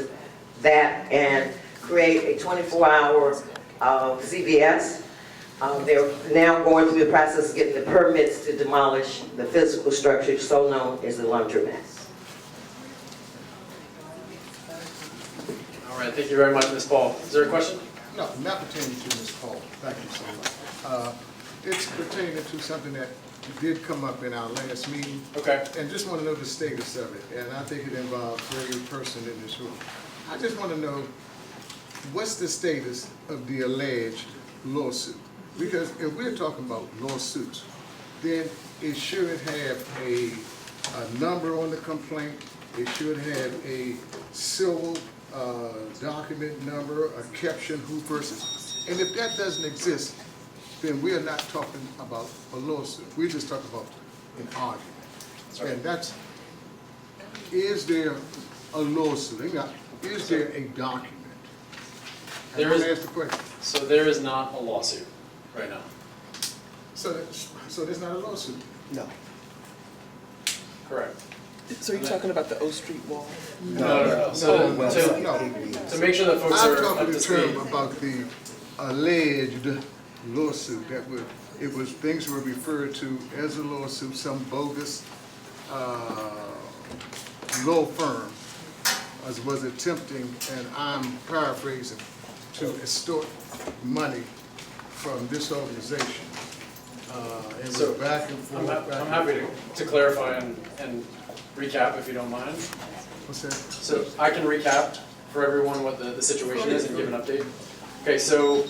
P: that and create a 24-hour CVS. They're now going through the process of getting the permits to demolish the physical structure so known as the laundromat.
A: All right, thank you very much, Ms. Paul. Is there a question?
E: No, not pertaining to Ms. Paul. Thank you so much. It's pertaining to something that did come up in our last meeting.
A: Okay.
E: And just want to know the status of it. And I think it involves every person in this room. I just want to know, what's the status of the alleged lawsuit? Because if we're talking about lawsuits, then it should have a number on the complaint. It should have a civil document number, a caption, who versus. And if that doesn't exist, then we are not talking about a lawsuit. We're just talking about an argument. And that's, is there a lawsuit? Is there a document?
A: There is.
E: Ask the question.
A: So there is not a lawsuit right now.
E: So there's not a lawsuit?
Q: No.
A: Correct.
Q: So you're talking about the O Street wall?
A: No. So to make sure that folks
E: I'm
A: are up
E: talking
A: to
E: in
A: speed.
E: terms about the alleged lawsuit that things were referred to as a lawsuit, some bogus law firm was attempting, and I'm paraphrasing, to extort money from this organization. And
A: So,
E: we're back and forth.
A: I'm happy to clarify and recap if you don't mind.
E: What's that?
A: So I can recap for everyone what the situation is and give an update. Okay, so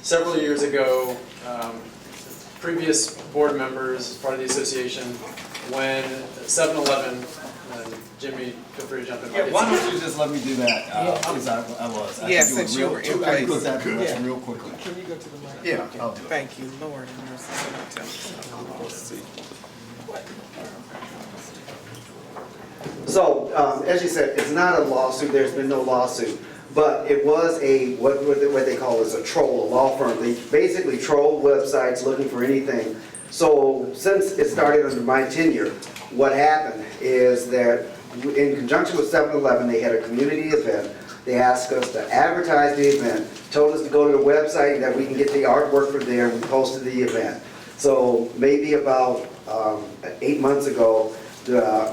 A: several years ago, previous board members, as part of the association, when 7-Eleven, and Jimmy, feel free to jump in.
Q: Yeah, why don't you just let me do that? Because I was. I
G: Yes,
Q: can do it
G: since you were in
Q: I can
G: place.
Q: put that direction real quickly.
G: Can you go to the mic?
Q: Yeah, I'll do it.
G: Thank you, Lord. Let's see.
C: So, as you said, it's not a lawsuit, there's been no lawsuit, but it was what they call is a troll, a law firm. They basically troll websites looking for anything. So, since it started under my tenure, what happened is that in conjunction with 7-Eleven, they had a community event. They asked us to advertise the event, told us to go to the website that we can get the artwork from there, and we posted the event. So, maybe about 8 months ago,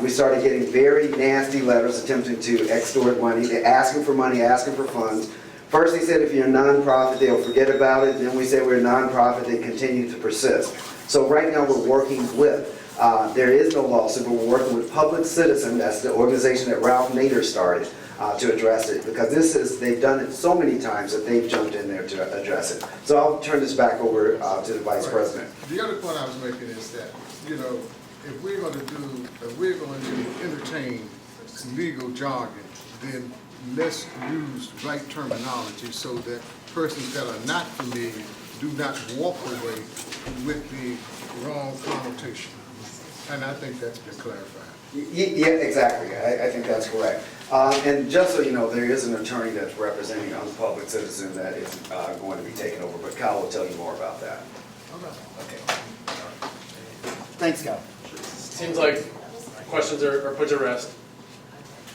C: we started getting very nasty letters attempting to extort money. They're asking for money, asking for funds. First they said if you're a nonprofit, they'll forget about it. Then we said we're a nonprofit, they continue to persist. So right now we're working with, there is no lawsuit, but we're working with Public Citizen, that's the organization that Ralph Nader started, to address it. Because they've done it so many times that they've jumped in there to address it. So I'll turn this back over to the Vice President.
E: The other point I was making is that, if we're going to entertain legal jargon, then let's use right terminology so that persons that are not familiar do not walk away with the wrong connotation. And I think that's been clarified.
C: Yeah, exactly. I think that's correct. And just so you know, there is an attorney that's representing Public Citizen that is going to be taken over, but Kyle will tell you more about that.
Q: Okay. Thanks, Kyle.
A: Seems like questions are put to rest.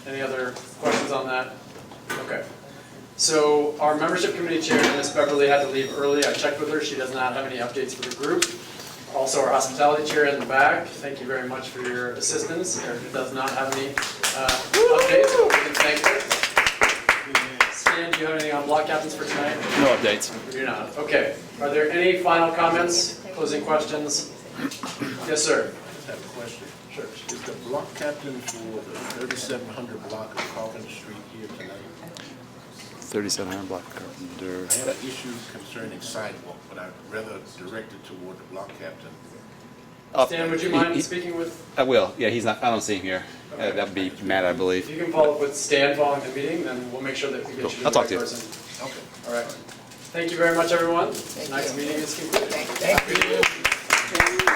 A: Any other questions on that? Okay. So our membership committee chair, Ms. Beverly, had to leave early. I checked with her. She does not have any updates for the group. Also, our hospitality chair in the back, thank you very much for your assistance. Erica does not have any updates, but we can thank her. Stan, do you have anything on block captains for tonight?
R: No updates.
A: We do not. Okay. Are there any final comments, closing questions? Yes, sir.
E: I have a question.
A: Sure.
E: Is the block captain for the 3700 block of Calvin Street here tonight?
R: 3700 Block Carpenter.
S: I have an issue concerning sidewalk, but I'd rather direct it toward the block captain.
A: Stan, would you mind speaking with?
R: I will. Yeah, he's not. I don't see him here.
A: Okay.
R: That would be Matt, I believe.
A: If you can follow up with Stan following the meeting, then we'll make sure that we get you to
R: I'll
A: the
R: talk
A: right
R: to you.
A: person.
S: Okay.
A: All right. Thank you very much, everyone. Tonight's meeting is concluded.
G: Thank you.